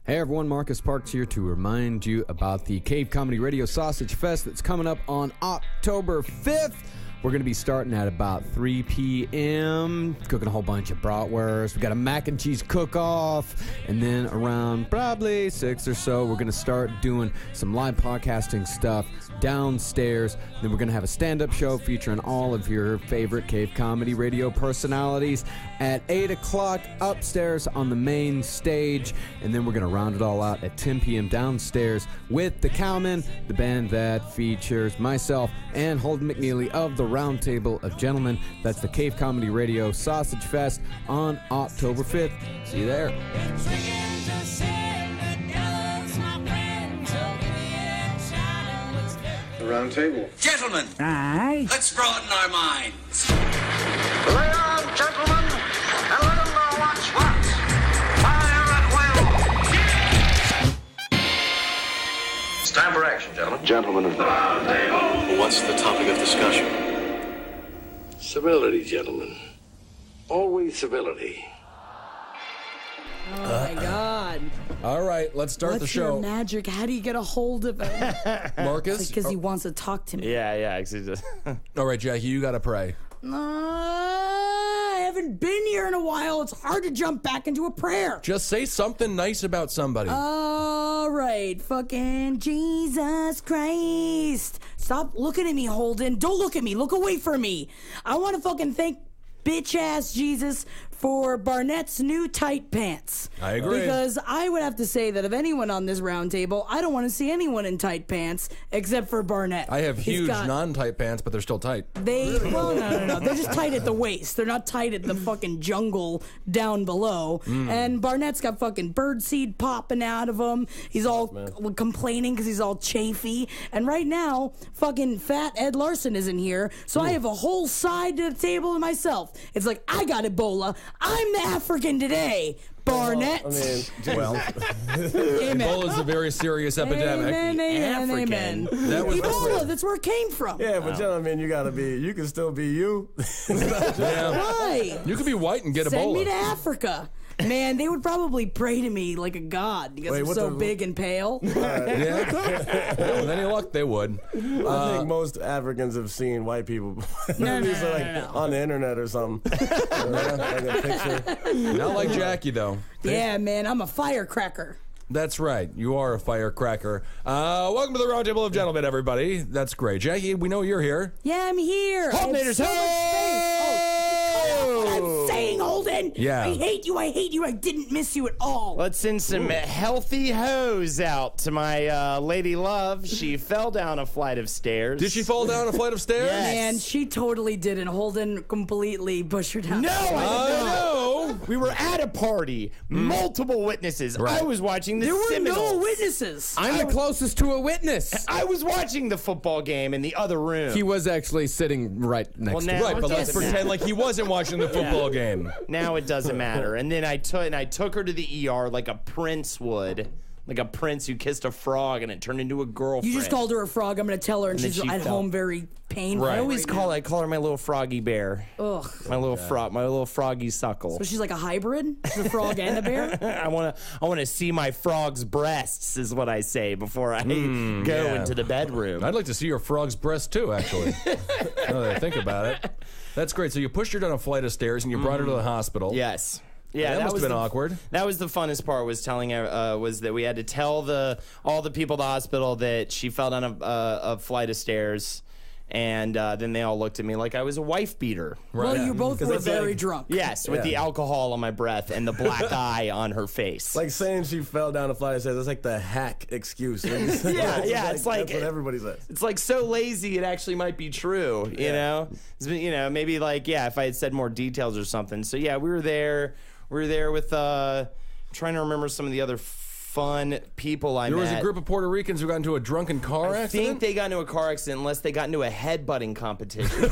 Hey everyone, Marcus Parks here to remind you about the Cave Comedy Radio Sausage Fest that's coming up on October 5th. We're going to be starting at about 3 p.m., cooking a whole bunch of bratwurst. We got a mac and cheese cook-off, and then around probably 6 or so, we're going to start doing some live podcasting stuff downstairs. Then we're going to have a stand-up show featuring all of your favorite Cave Comedy Radio personalities at 8 o'clock upstairs on the main stage, and then we're going to round it all out at 10 p.m. downstairs with the Cowmen, the band that features myself and Holden McNeely of the Roundtable of Gentlemen. That's the Cave Comedy Radio Sausage Fest on October 5th. See you there. The Roundtable. Gentlemen, Aye. let's broaden our minds. Lay on, gentlemen, and let them know what's what. Fire at will. It's time for action, gentlemen. Gentlemen of the Roundtable. What's the topic of discussion? Civility, gentlemen. Always civility. Oh my God. All right, let's start the show. What's your magic? How do you get a hold of him? Marcus? Because he wants to talk to me. Yeah. All right, Jackie, you got to pray. I haven't been here in a while. It's hard to jump back into a prayer. Just say something nice about somebody. All right, fucking Jesus Christ. Stop looking at me, Holden. Don't look at me. Look away from me. I want to fucking thank bitch-ass Jesus for Barnett's new tight pants. I agree. Because I would have to say that of anyone on this round table, I don't want to see anyone in tight pants except for Barnett. I have huge non-tight pants, but they're still tight. No. They're just tight at the waist. They're not tight at the fucking jungle down below. And Barnett's got fucking birdseed popping out of him. He's all complaining because he's all chafy. And right now, fucking fat Ed Larson isn't here. So I have a whole side to the table to myself. It's like, I got Ebola. I'm the African today. Barnett. Ebola is a very serious epidemic. Amen. That was Ebola, that's where it came from. Yeah, but gentlemen, you can still be you. Right. You could be white and get Send Ebola. me to Africa. Man, they would probably pray to me like a god because I'm so big and pale. Yeah. With any luck, they would. I think most Africans have seen white people. No. On the internet or something. Like a picture. Not like Jackie, though. Yeah, man, I'm a firecracker. That's right. You are a firecracker. Welcome to the Roundtable of Gentlemen, everybody. That's great. Jackie, we know you're here. Yeah, I'm here. Holdenators, I'm saying, Holden. Yeah. I hate you. I didn't miss you at all. Let's send some healthy hoes out to my lady love. She fell down a flight of stairs. Did she fall down a flight of stairs? Yes. Man, she totally didn't. Holden completely pushed her down. No, I did not. No. We were at a party. Multiple witnesses. Right. I was watching the There were Seminoles. no witnesses. I'm the closest to a witness. I was watching the football game in the other room. He was actually sitting right next to now me. Right, but let's doesn't pretend matter. like he wasn't watching the football game. Now it doesn't matter. And then I took her to the ER like a prince would. Like a prince who kissed a frog and it turned into a girlfriend. You just called her a frog. I'm going to tell her, and then she's she at fell. home very painful. I always right call now. I call her my little froggy bear. Ugh. My little froggy suckle. So she's like a hybrid? She's a frog and a bear? I want to see my frog's breasts is what I say before I go into the bedroom. I'd like to see your frog's breast too, actually. Now that I think about it. That's great. So you pushed her down a flight of stairs and you brought her to the hospital. Yes. Yeah, that must have been awkward. That was the funnest part. Was telling her was that we had to tell all the people at the hospital that she fell down a flight of stairs, and then they all looked at me like I was a wife beater. Well, you both were very drunk. Yes, with the alcohol on my breath and the black eye on her face. Like saying she fell down a flight of stairs. That's like the hack excuse. It's like that's what everybody says. It's like so lazy it actually might be true. You know, maybe like if I had said more details or something. So yeah, we were there. We were there with trying to remember some of the other fun people I met. There was a group of Puerto Ricans who got into a drunken car accident? I think they got into a car accident unless they got into a headbutting competition.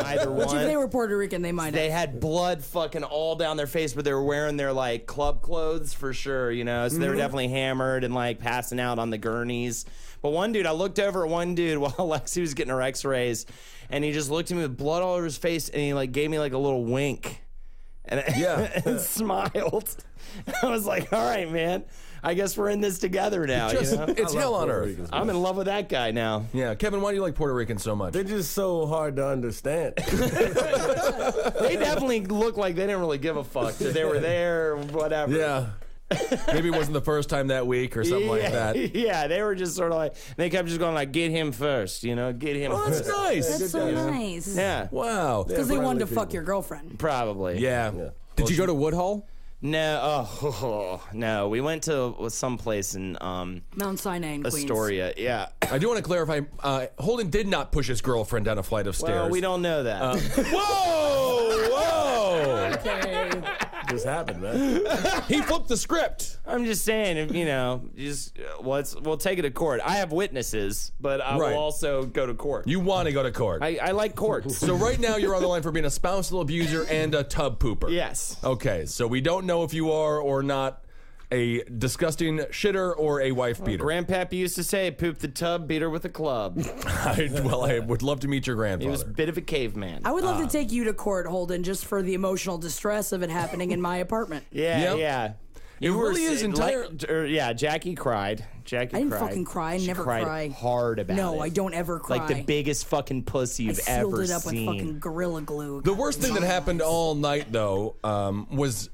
Either one. Which if they were Puerto Rican, they might have. They had blood fucking all down their face, but they were wearing their like club clothes for sure, you know. So they were definitely hammered and like passing out on the gurneys. But one dude, I looked over at one dude while Lexi was getting her x-rays, and he just looked at me with blood all over his face, and he like gave me like a little wink. and smiled. I was like, all right, man. I guess we're in this together now. It's hell on earth. I'm in love with that guy now. Yeah, Kevin, why do you like Puerto Ricans so much? They're just so hard to understand. They definitely look like they didn't really give a fuck that they were there or whatever. Yeah. Maybe it wasn't the first time that week or something like that. Yeah, they were just sort of like, they kept just going like, get him first, get him Oh, first. that's nice. That's so nice. Yeah, Wow. Because they wanted to people. fuck your girlfriend. probably. Yeah. Did you go to Woodhull? No, no, we went to some place in Mount Sinai in Queens. Astoria. Yeah. I do want to clarify, Holden did not push his girlfriend down a flight of stairs. Well, we don't know that. Whoa! Just happened, man. He flipped the script. I'm just saying, we'll take it to court. I have witnesses, but I Right. will also go to court. You want to go to court. I like courts. So right now you're on the line for being a spousal abuser and a tub pooper. Yes. Okay, so we don't know if you are or not a disgusting shitter or a wife beater. Grandpappy used to say, poop the tub, beat her with a club. I would love to meet your He grandfather. was a bit of a caveman. I would love to take you to court, Holden, just for the emotional distress of it happening in my apartment. Yeah, Yep. yeah. It really is entire. Yeah, Jackie cried. I didn't fucking cry. I She never cried cry. hard about it. No, I don't ever cry. Like the biggest fucking pussy I you've sealed ever it up seen. with fucking Gorilla Glue. The worst thing that happened all night, though, was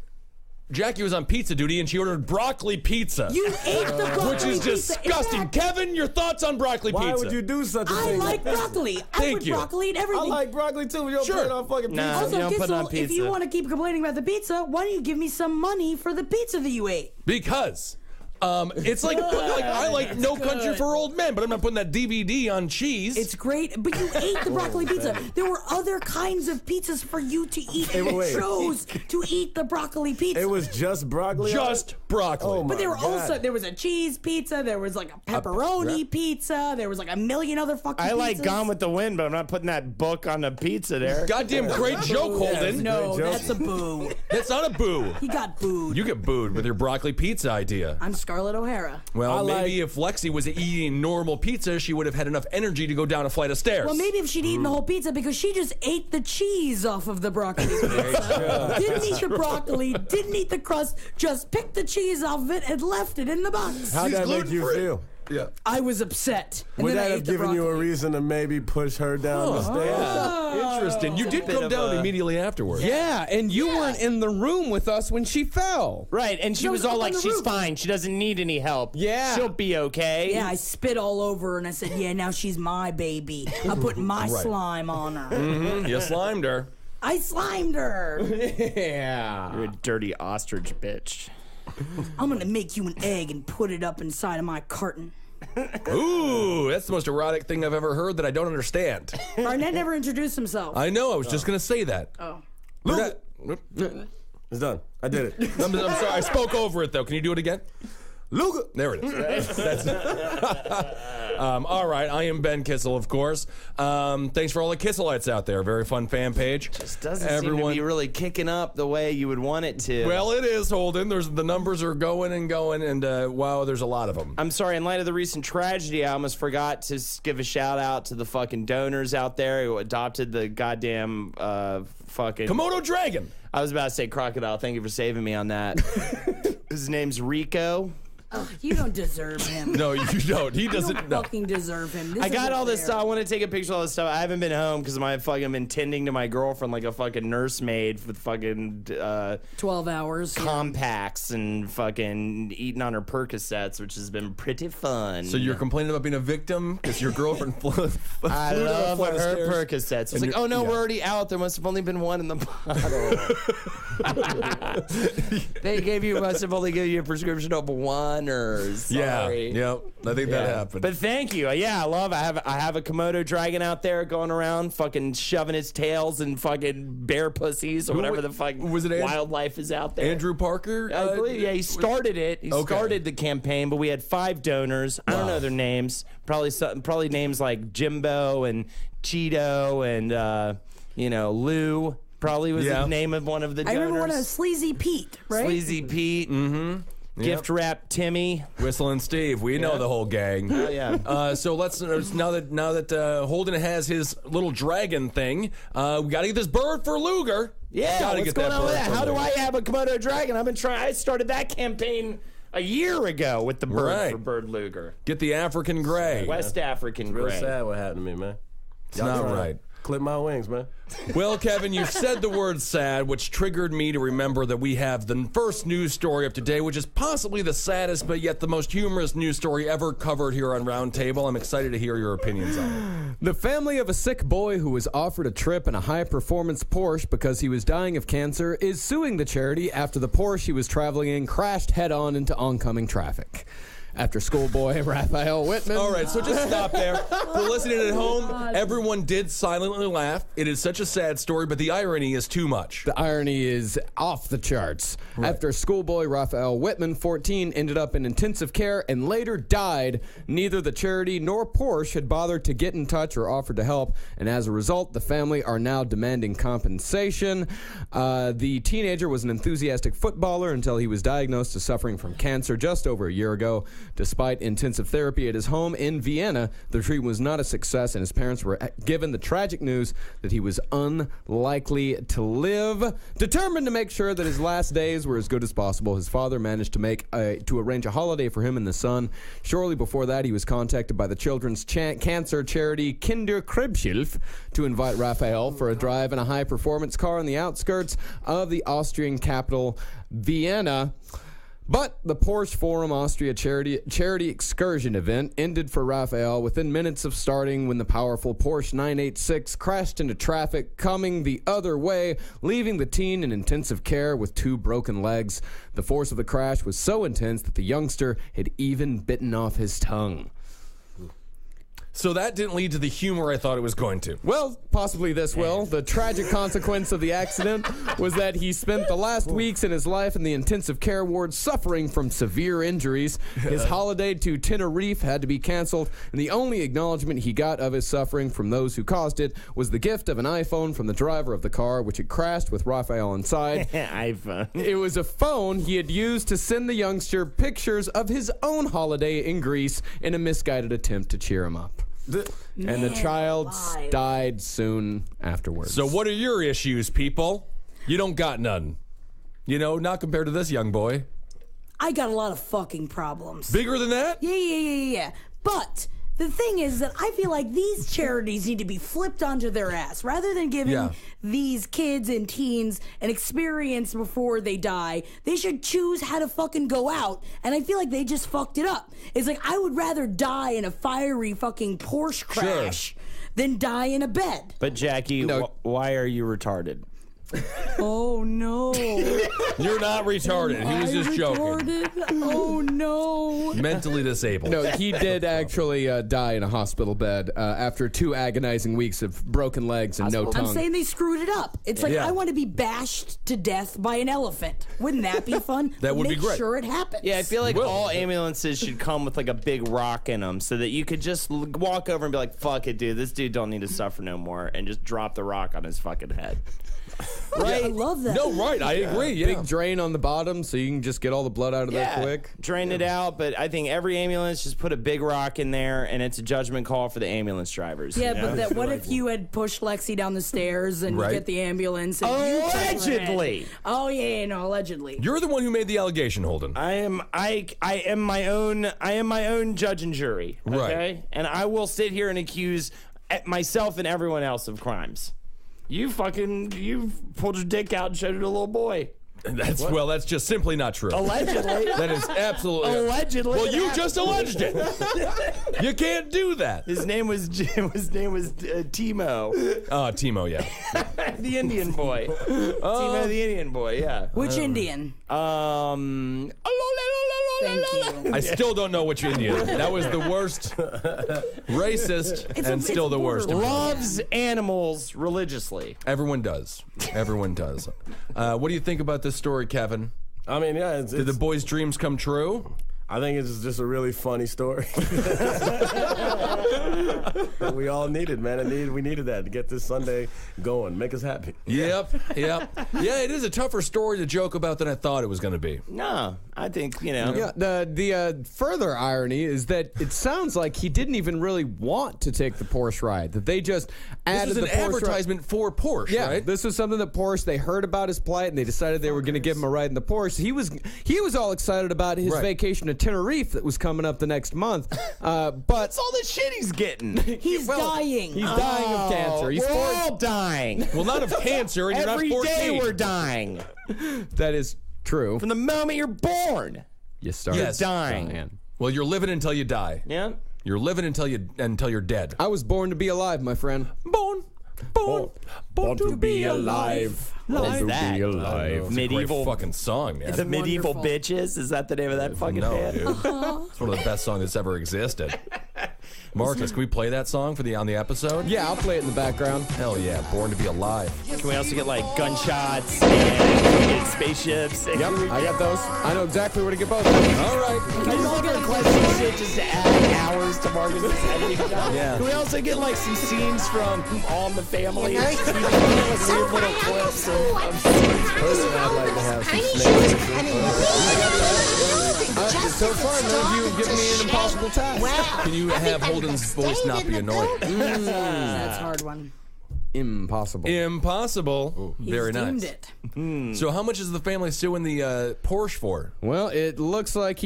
Jackie was on pizza duty and she ordered broccoli pizza. You ate the broccoli Which is pizza. disgusting. Exactly. Kevin, your thoughts on broccoli Why pizza? would you do such a I thing? like broccoli. I Thank put you. broccoli in I everything. like broccoli too. You don't Sure. put it on fucking pizza. Nah. Also, You don't put it on Kissel, if you pizza. want to keep complaining about the pizza, why don't you give me some money for the pizza that you ate? Because it's like I like No Country for Old Men, but I'm not putting that DVD on cheese. It's great, but you ate the broccoli pizza. There were other kinds of pizzas for you to eat, and you wait. chose to eat the broccoli pizza. It was just broccoli. on just it? broccoli. Oh my But there were God. also a cheese pizza, there was like a pepperoni pizza, there was like a million other fucking I pizzas. like Gone with the Wind, but I'm not putting that book on the pizza there. Goddamn great joke, Holden. No, Great joke. that's a boo. That's not a boo. He got booed. You get booed with your broccoli pizza idea. I'm Scarlett O'Hara. Well, I maybe if Lexi was eating normal pizza, she would have had enough energy to go down a flight of stairs. Well, maybe if she'd eaten the whole pizza because she just ate the cheese off of the broccoli pizza. Didn't eat the broccoli, didn't eat the crust, just picked the cheese off of it and left it in the box. How'd She's that make you gluten-free. feel? Yeah. I was upset. And Would then I that ate have the given you a broccoli. reason to maybe push her down the stairs? Interesting. You did bit come of down a- immediately afterwards. Yeah, and you weren't in the room with us when she fell. Right, and she No, was up all on like, the she's roof. fine. She doesn't need any help. Yeah. She'll be okay. Yeah, I spit all over her and I said, yeah, now she's my baby. I put my slime on her. You slimed her. I slimed her. Yeah. You're a dirty ostrich bitch. I'm going to make you an egg and put it up inside of my carton. Ooh, that's the most erotic thing I've ever heard that I don't understand. Barnett never introduced himself. I know. I was just going to say that. Oh. It's done. I did it. I'm sorry. I spoke over it, though. Can you do it again? Luca. There it is. That's all right. I am Ben Kissel, of course. Thanks for all the Kisselites out there. Very fun fan page. Just doesn't seem to be really kicking up the way you would want it to. Well, it is, Holden. The numbers are going, and wow, there's a lot of them. I'm sorry, in light of the recent tragedy, I almost forgot to give a shout out to the fucking donors out there who adopted the goddamn fucking Komodo dragon. I was about to say crocodile. Thank you for saving me on that. His name's Rico. Oh, you don't deserve him. No, you don't. He You doesn't. don't No. fucking deserve him. This I got isn't all this fair. stuff. I want to take a picture of all this stuff. I haven't been home because I've been tending to my girlfriend like a fucking nursemaid with fucking 12 hours. compacts and fucking eating on her Percocets, which has been pretty fun. So you're complaining about being a victim because your girlflight flew I down a love flight of her stairs? Percocets. It's And like, you're- oh no, yeah. we're already out. There must have only been one in the bottle. Must have only given you a prescription of one, or sorry. Yeah. I think that happened. But thank you. Yeah, I have a Komodo dragon out there going around, fucking shoving his tails and fucking bear pussies or whatever the fuck was it wildlife is out there. Andrew Parker? I believe, yeah, he started it. He Okay. started the campaign, but we had 5 donors. I don't know their names. Probably names like Jimbo and Cheeto and Lou. Probably was Yeah. the name of one of the I donors. remember one of Sleazy Pete, right? Sleazy Pete. Mm-hmm. Gift wrap Timmy. Whistling Steve. We know the whole gang. Oh, yeah. So let's now that Holden has his little dragon thing, we got to get this bird for Luger. Yeah, Gotta what's get going that on with bird that? for How do Luger. I have a Komodo dragon? I've been trying. I started that campaign a year ago with the bird Right. for Bird Luger. Get the African gray. West African Real gray. sad what happened to me, man. It's not right. Clip my wings, man. Well, Kevin, you said the word sad, which triggered me to remember that we have the first news story of today, which is possibly the saddest but yet the most humorous news story ever covered here on Roundtable. I'm excited to hear your opinions on it. The family of a sick boy who was offered a trip in a high-performance Porsche because he was dying of cancer is suing the charity after the Porsche he was traveling in crashed head-on into oncoming traffic. After schoolboy Raphael Whitman. All right, so just stop there. For listening at home, everyone did silently laugh. It is such a sad story, but the irony is too much. The irony is off the charts. After schoolboy Raphael Whitman, 14, ended up in intensive care and later died, neither the charity nor Porsche had bothered to get in touch or offered to help, and as a result, the family are now demanding compensation. The teenager was an enthusiastic footballer until he was diagnosed as suffering from cancer just over a year ago. Despite intensive therapy at his home in Vienna, the treatment was not a success, and his parents were given the tragic news that he was unlikely to live. Determined to make sure that his last days were as good as possible, his father managed to arrange a holiday for him and the son. Shortly before that, he was contacted by the children's cancer charity Kinderkrebshilfe to invite Raphael for a drive in a high-performance car on the outskirts of the Austrian capital, Vienna. But the Porsche Forum Austria charity excursion event ended for Raphael within minutes of starting when the powerful Porsche 986 crashed into traffic coming the other way, leaving the teen in intensive care with 2 broken legs. The force of the crash was so intense that the youngster had even bitten off his tongue. So that didn't lead to the humor I thought it was going to. Well, possibly this will. The tragic consequence of the accident was that he spent the last weeks in his life in the intensive care ward suffering from severe injuries. His holiday to Tenerife had to be canceled, and the only acknowledgement he got of his suffering from those who caused it was the gift of an iPhone from the driver of the car, which had crashed with Raphael inside. iPhone. It was a phone he had used to send the youngster pictures of his own holiday in Greece in a misguided attempt to cheer him up. And the child died soon afterwards. So what are your issues, people? You don't got none. You know, not compared to this young boy. I got a lot of fucking problems. Bigger than that? Yeah. But the thing is that I feel like these charities need to be flipped onto their ass. Rather than giving these kids and teens an experience before they die, they should choose how to fucking go out. And I feel like they just fucked it up. It's like, I would rather die in a fiery fucking Porsche crash than die in a bed. But Jackie, why are you retarded? Oh no. You're not retarded. He was just joking. Oh no. Mentally disabled. No, he did actually die in a hospital bed after 2 agonizing weeks of broken legs and no tongue. I'm saying they screwed it up. It's like, I want to be bashed to death by an elephant. Wouldn't that be fun? That would be great. Make sure it happens. Yeah, I feel like all ambulances should come with like a big rock in them so that you could just walk over and be like, fuck it, dude. This dude don't need to suffer no more, and just drop the rock on his fucking head. Right? I love that. No, right. I agree. Yeah. Big drain on the bottom so you can just get all the blood out of there quick. Drain it out, but I think every ambulance just put a big rock in there, and it's a judgment call for the ambulance drivers. Yeah, you know? but what if you had pushed Lexi down the stairs and you get the ambulance? And Allegedly. Allegedly. You're the one who made the allegation, Holden. I am my own judge and jury. Okay? Right. And I will sit here and accuse myself and everyone else of crimes. You pulled your dick out and showed it to a little boy. That's just simply not true. Allegedly. That is absolutely Allegedly. Well, you just alleged it. You can't do that. His name was Timo. Timo, yeah. The Indian boy. Timo the Indian boy, yeah. Which Indian? Thank you. I still don't know which Indian. That was the worst, racist, and still the worst. Loves animals religiously. Everyone does. Everyone does. What do you think about this story, Kevin? I mean, yeah. Did the boys' dreams come true? I think it's just a really funny story. We all needed, man. We needed that to get this Sunday going, make us happy. Yep. Yeah, it is a tougher story to joke about than I thought it was going to be. No, I think, you know. Yeah, the further irony is that it sounds like he didn't even really want to take the Porsche ride. That they just added This was the an Porsche advertisement for Porsche, Yeah, right? this was something that Porsche, they heard about his plight and they decided they were going to give him a ride in the Porsche. He was all excited about his vacation to Tenerife that was coming up the next month. But That's all the shit he's getting. He's dying. he's dying of cancer. He's We're all dying. Well, not of cancer, and you're not Every 14. day we're dying. That is true. From the moment you're born. You start Yes. Dying. Well, you're living until you die. Yeah. You're living until you're dead. I was born to be alive, my friend. Born to be alive. What is that? It's a Medieval great fucking song, man. The Medieval wonderful. Bitches? Is that the name of that fucking No, band? dude. It's one of the best songs that's ever existed. Marcus, can we play that song on the episode? Yeah, I'll play it in the background. Hell yeah, Born to be Alive. Can we also get like gunshots and spaceships? Yep, I got those. I know exactly where to get both of them. All right. Can I just get request shit just to add hours to Marcus's editing job? Yeah. Can we also get like some scenes from All in the Family? Weird little clips of Personally, I'd like to have some So far, none of you have given me an impossible task. Can you have Holden's voice not be annoying? That's a hard one. Impossible. Impossible. He's Very deemed nice. it. So how much is the family suing the Porsche for? Well, it looks like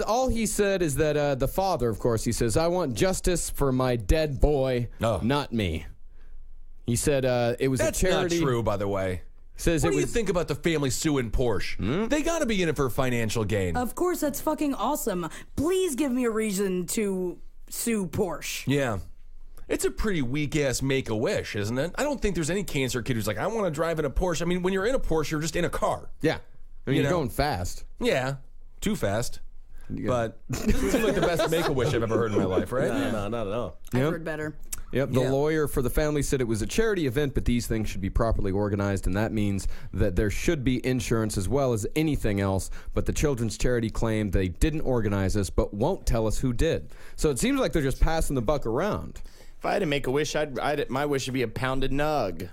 all he said is that the father, of course, he says, I want justice for my dead boy, not me. He said it was That's a charity. not true, by the way. Says What it do you was think about the family suing Porsche? They got to be in it for financial gain. Of course, that's fucking awesome. Please give me a reason to sue Porsche. Yeah. It's a pretty weak-ass make-a-wish, isn't it? I don't think there's any cancer kid who's like, I want to drive in a Porsche. I mean, when you're in a Porsche, you're just in a car. Yeah. I mean, You you're know? going fast. Yeah. Too fast. But it doesn't seem like the best make-a-wish I've ever heard in my life, right? No, not at all. I've heard better. Yep. The Yeah. lawyer for the family said it was a charity event, but these things should be properly organized, and that means that there should be insurance as well as anything else. But the children's charity claimed they didn't organize this, but won't tell us who did. So it seems like they're just passing the buck around. If I had to make a wish, my wish would be a pounded nug.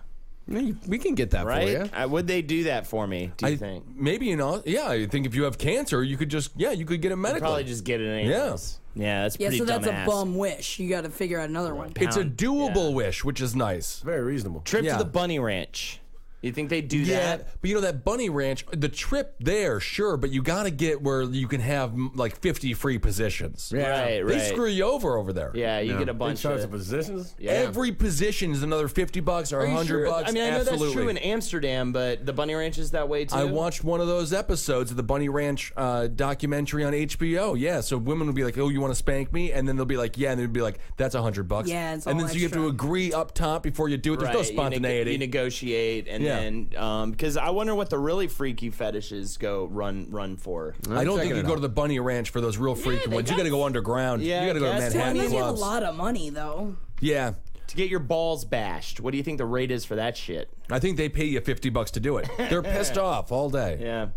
We can get that Right? for you. Would they do that for me, do you think? Maybe, I think if you have cancer, you could just, you could get it medically. Probably just get it anyways. Yeah, that's Yeah, pretty so that's dumbass. a bum wish. You got to figure out another one. It's a pound, doable wish, which is nice. Very reasonable. Trip Yeah. to the bunny ranch. You think they do Yeah, that? but that bunny ranch, the trip there, sure, but you got to get where you can have like 50 free positions. Right, They right. screw you over there. Yeah, you get a Big bunch charge of of positions? Yeah. Every position is another $50 or Are you $100. sure? I mean, I know Absolutely. that's true in Amsterdam, but the bunny ranch is that way too. I watched one of those episodes of the Bunny Ranch documentary on HBO. Yeah, so women would be like, "Oh, you want to spank me?" And then they'll be like, "Yeah," and they'd be like, "That's $100." Yeah, it's and all then so you have to extra. agree up top before you do it. There's no Right, spontaneity. You negotiate, and Yeah. then because I wonder what the really freaky fetishes run for. I don't think checking you it go out. to the Bunny Ranch for those real freaky they ones. You got to go underground. Yeah, you got to go to I guess. I Manhattan mean, you have a clubs. lot of money, though. Yeah, To get your balls bashed, what do you think the rate is for that shit? I think they pay you $50 to do it. They're pissed off all day. Yeah.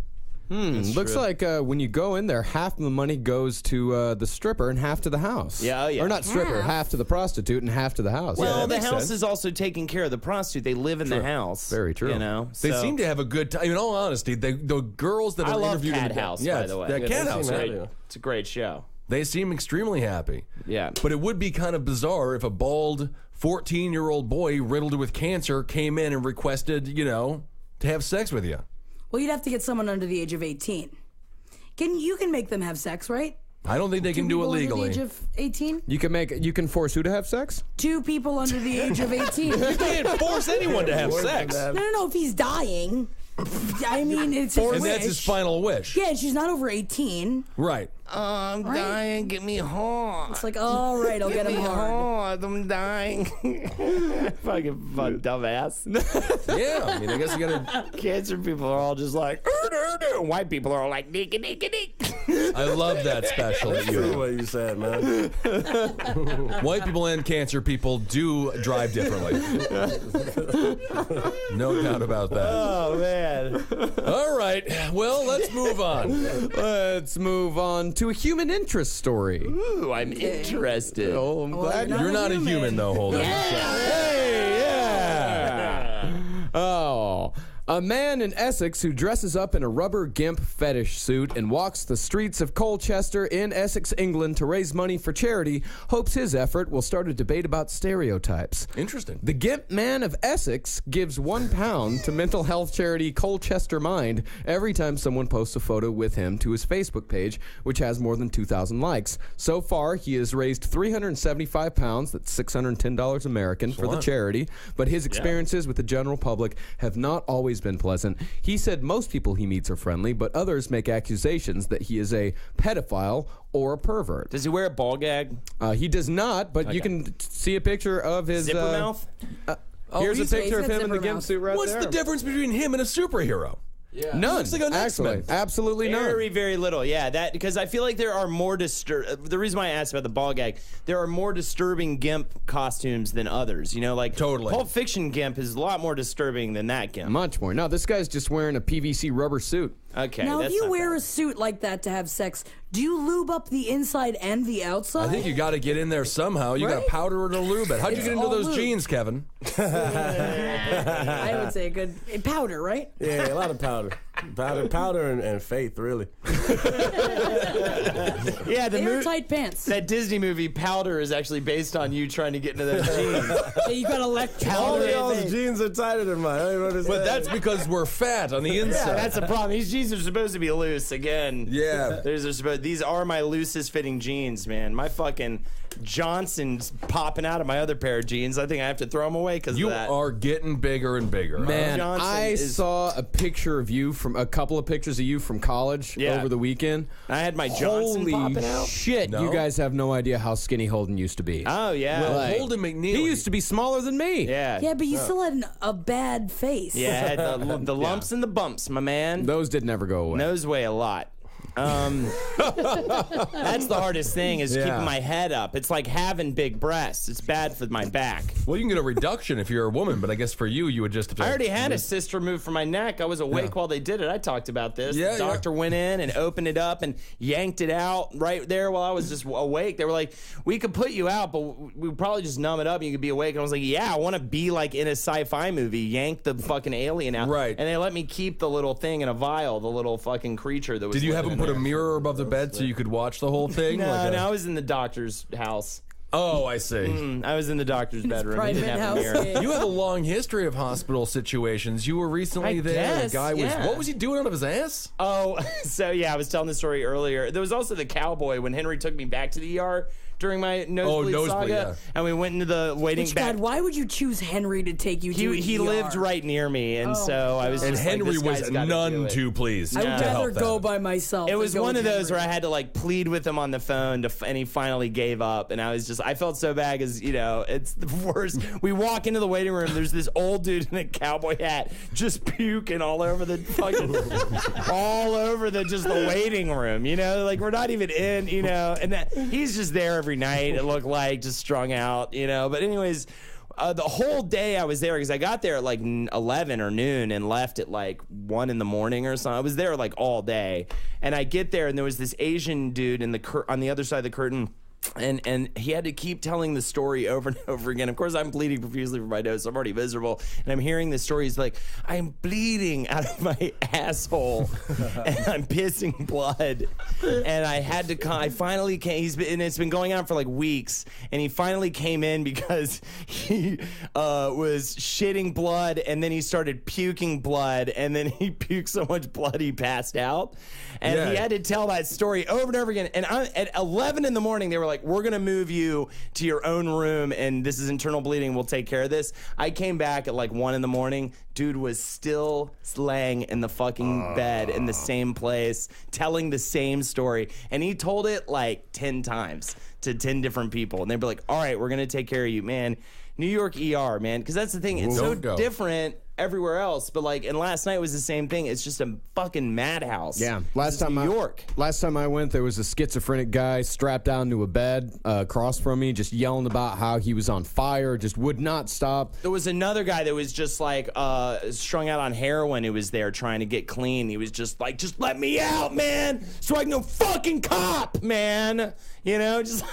Looks like when you go in there, half of the money goes to the stripper and half to the house. Yeah, oh, yeah. Or not stripper, half to the prostitute and half to the house. Well, the makes house sense. is also taking care of the prostitute. They live in the house. Very true. You know, They so- seem to have a good time. In all honesty, the girls that I are love interviewed in Cat the House, yeah, by the way. that Yeah, Cat they House, seem right? happy. It's a great show. They seem extremely happy. Yeah. But it would be kind of bizarre if a bald 14-year-old boy riddled with cancer came in and requested, to have sex with you. Well, you'd have to get someone under the age of 18. You can make them have sex, right? I don't think they can Two do it people legally. Under the age of 18? You can force who to have sex? 2 people under the age of 18. You can't force anyone to have sex. No, if he's dying. I mean, it's his And wish. that's his final wish. Yeah, and she's not over 18. Right. I'm Right. dying. Get me hard. It's like, all right, I'll get him hard. I'm dying. Fucking fun, dumbass. Yeah. I mean, I guess you got to. Cancer people are all just like, white people are all like, nick. I love that special. that you True have. what you said, man. White people and cancer people do drive differently. No doubt about that. Oh, man. All right. Well, let's move on. Let's move on to a human interest story. Ooh, I'm interested. Oh, I'm glad You're not a human, though, Holden. Hey, yeah. Oh. A man in Essex who dresses up in a rubber gimp fetish suit and walks the streets of Colchester in Essex, England to raise money for charity hopes his effort will start a debate about stereotypes. Interesting. The Gimp Man of Essex gives £1 to mental health charity Colchester Mind every time someone posts a photo with him to his Facebook page, which has more than 2,000 likes. So far, he has raised £375, that's $610 American, for the charity, but his experiences with the general public have not always been pleasant. He said most people he meets are friendly, but others make accusations that he is a pedophile or a pervert. Does he wear a ball gag? He does not, but you can see a picture of his... Zipper mouth? Here's a picture of him in the zipper gimp mouth. suit right What's there. the difference between him and a superhero? None. Looks like an Actually, X-Men. absolutely none. Very, very little. Yeah, that because I feel like there are more the reason why I asked about the ball gag, there are more disturbing gimp costumes than others. You know, like Totally. Pulp Fiction gimp is a lot more disturbing than that gimp. Much more. No, this guy's just wearing a PVC rubber suit. Okay. Now, if that's you not wear bad. a suit like that to have sex, do you lube up the inside and the outside? I think you got to get in there somehow. You got Right? to powder it or lube it. How'd you It's get into all those lube. jeans, Kevin? I would say a good powder, right? Yeah, a lot of powder. Powder and faith, really. Yeah, the Airtight pants. that Disney movie Powder is actually based on you trying to get into those jeans. Yeah, you got electric. All Powder y'all's and faith. jeans are tighter than mine. I don't even understand. But that's because we're fat on the Yeah, inside. that's the problem. These jeans are supposed to be loose again. Yeah. These are my loosest fitting jeans, man. My fucking Johnson's popping out of my other pair of jeans. I think I have to throw them away because of You that. are getting bigger and bigger. Man, Johnson I is- saw a picture of you from a couple of pictures of you from college Yeah. over the weekend. I had my Johnson Holy popping out. shit! No? You guys have no idea how skinny Holden used to be. Oh yeah, Well, Like, Holden McNeely. He used to be smaller than me. yeah, Yeah, but you still had a bad face. yeah. The lumps and the bumps, my man. Those did never go away. Nose weigh a lot. That's the hardest thing is Yeah. keeping my head up. It's like having big breasts. It's bad for my back. Well, you can get a reduction if you're a woman, but I guess for you, you would just. I already had a cyst removed from my neck. I was awake while they did it. I talked about this. Yeah, The doctor went in and opened it up and yanked it out right there while I was just awake. They were like, "We could put you out, but we would probably just numb it up and you could be awake." And I was like, "Yeah, I want to be like in a sci-fi movie. Yank the fucking alien out." Right. And they let me keep the little thing in a vial, the little fucking creature that was. Did you have living him in put a there. mirror above the bed so you could watch the whole thing? No, Like a- no, I was in the doctor's house. Oh, I see. I was in the doctor's bedroom. He Private didn't have a house. mirror. Yeah. You have a long history of hospital situations. You were recently I there. guess, the guy was. yeah. What was he doing out of his ass? Oh, so yeah, I was telling the story earlier. There was also the cowboy when Henry took me back to the ER during my nosebleed nosebleed, saga, yeah. and we went into the waiting Which, back. God, why would you choose Henry to take you to He an lived ER? right near me, and so I was. And just like, Henry this was guy's gotta do none it. too pleased. I would to help rather go that. by myself. It than was go one with of those Henry. where I had to like plead with him on the phone, and he finally gave up. And I was just, I felt so bad because it's the worst. We walk into the waiting room. There's this old dude in a cowboy hat just puking all over the fucking, all over just the waiting room. You know, like we're not even in. You know, and he's just there every night. It looked like just strung out. You know, but anyways. The whole day I was there because I got there at like 11 or noon and left at like 1 in the morning or something. I was there like all day, and I get there and there was this Asian dude in on the other side of the curtain. And he had to keep telling the story over and over again. Of course, I'm bleeding profusely from my nose. So I'm already miserable. And I'm hearing this story. He's like, I'm bleeding out of my asshole. And I'm pissing blood. And I had to come. I finally came. And it's been going on for like weeks. And he finally came in because he was shitting blood. And then he started puking blood. And then he puked so much blood he passed out. And Yeah. he had to tell that story over and over again. And at 11 in the morning, they were like, we're going to move you to your own room, and this is internal bleeding. We'll take care of this. I came back at like 1 in the morning. Dude was still laying in the fucking bed in the same place, telling the same story. And he told it like 10 times to 10 different people. And they'd be like, all right, we're going to take care of you. Man, New York ER, man. Because that's the thing. It's so Don't go. different everywhere else, but like, and last night was the same thing. It's just a fucking madhouse. Yeah, last time New York. Last time I went, there was a schizophrenic guy strapped down to a bed across from me, just yelling about how he was on fire, just would not stop. There was another guy that was just like strung out on heroin who was there trying to get clean. He was just like, just let me out, man, so I can go fucking cop, man. You know, just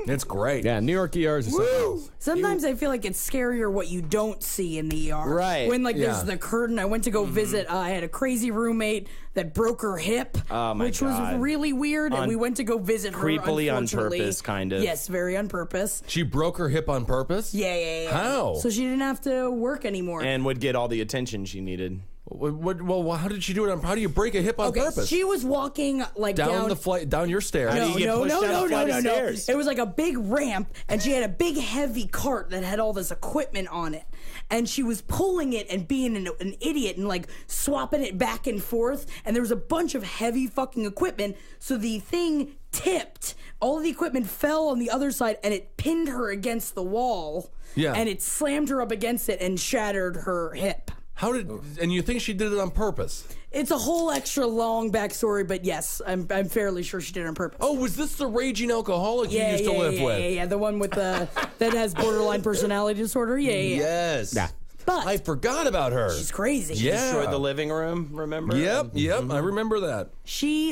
It's great. Yeah, New York ERs are something else. Sometimes I feel like it's scarier what you don't see in the ER. Right. When Yeah. there's the curtain. I went to go visit. I had a crazy roommate that broke her hip, which was God. really weird. And we went to go visit her. Creepily on unfortunately. purpose, kind of. Yes, very on purpose. She broke her hip on purpose? Yeah. How? So she didn't have to work anymore. And would get all the attention she needed. Well, how did she do it? How do you break a hip on purpose? She was walking like down the flight, down your stairs. do you get pushed down a flight of stairs? It was like a big ramp, and she had a big heavy cart that had all this equipment on it. And she was pulling it and being an idiot and like swapping it back and forth. And there was a bunch of heavy fucking equipment. So the thing tipped. All of the equipment fell on the other side, and it pinned her against the wall. Yeah. And it slammed her up against it and shattered her hip. And you think she did it on purpose? It's a whole extra long backstory, but yes, I'm fairly sure she did it on purpose. Oh, was this the raging alcoholic you used to live with? Yeah, the one with the that has borderline personality disorder. Yeah. Yes. Yeah. But I forgot about her. she's crazy. Yeah. Destroyed the living room, remember? Yep. I remember that.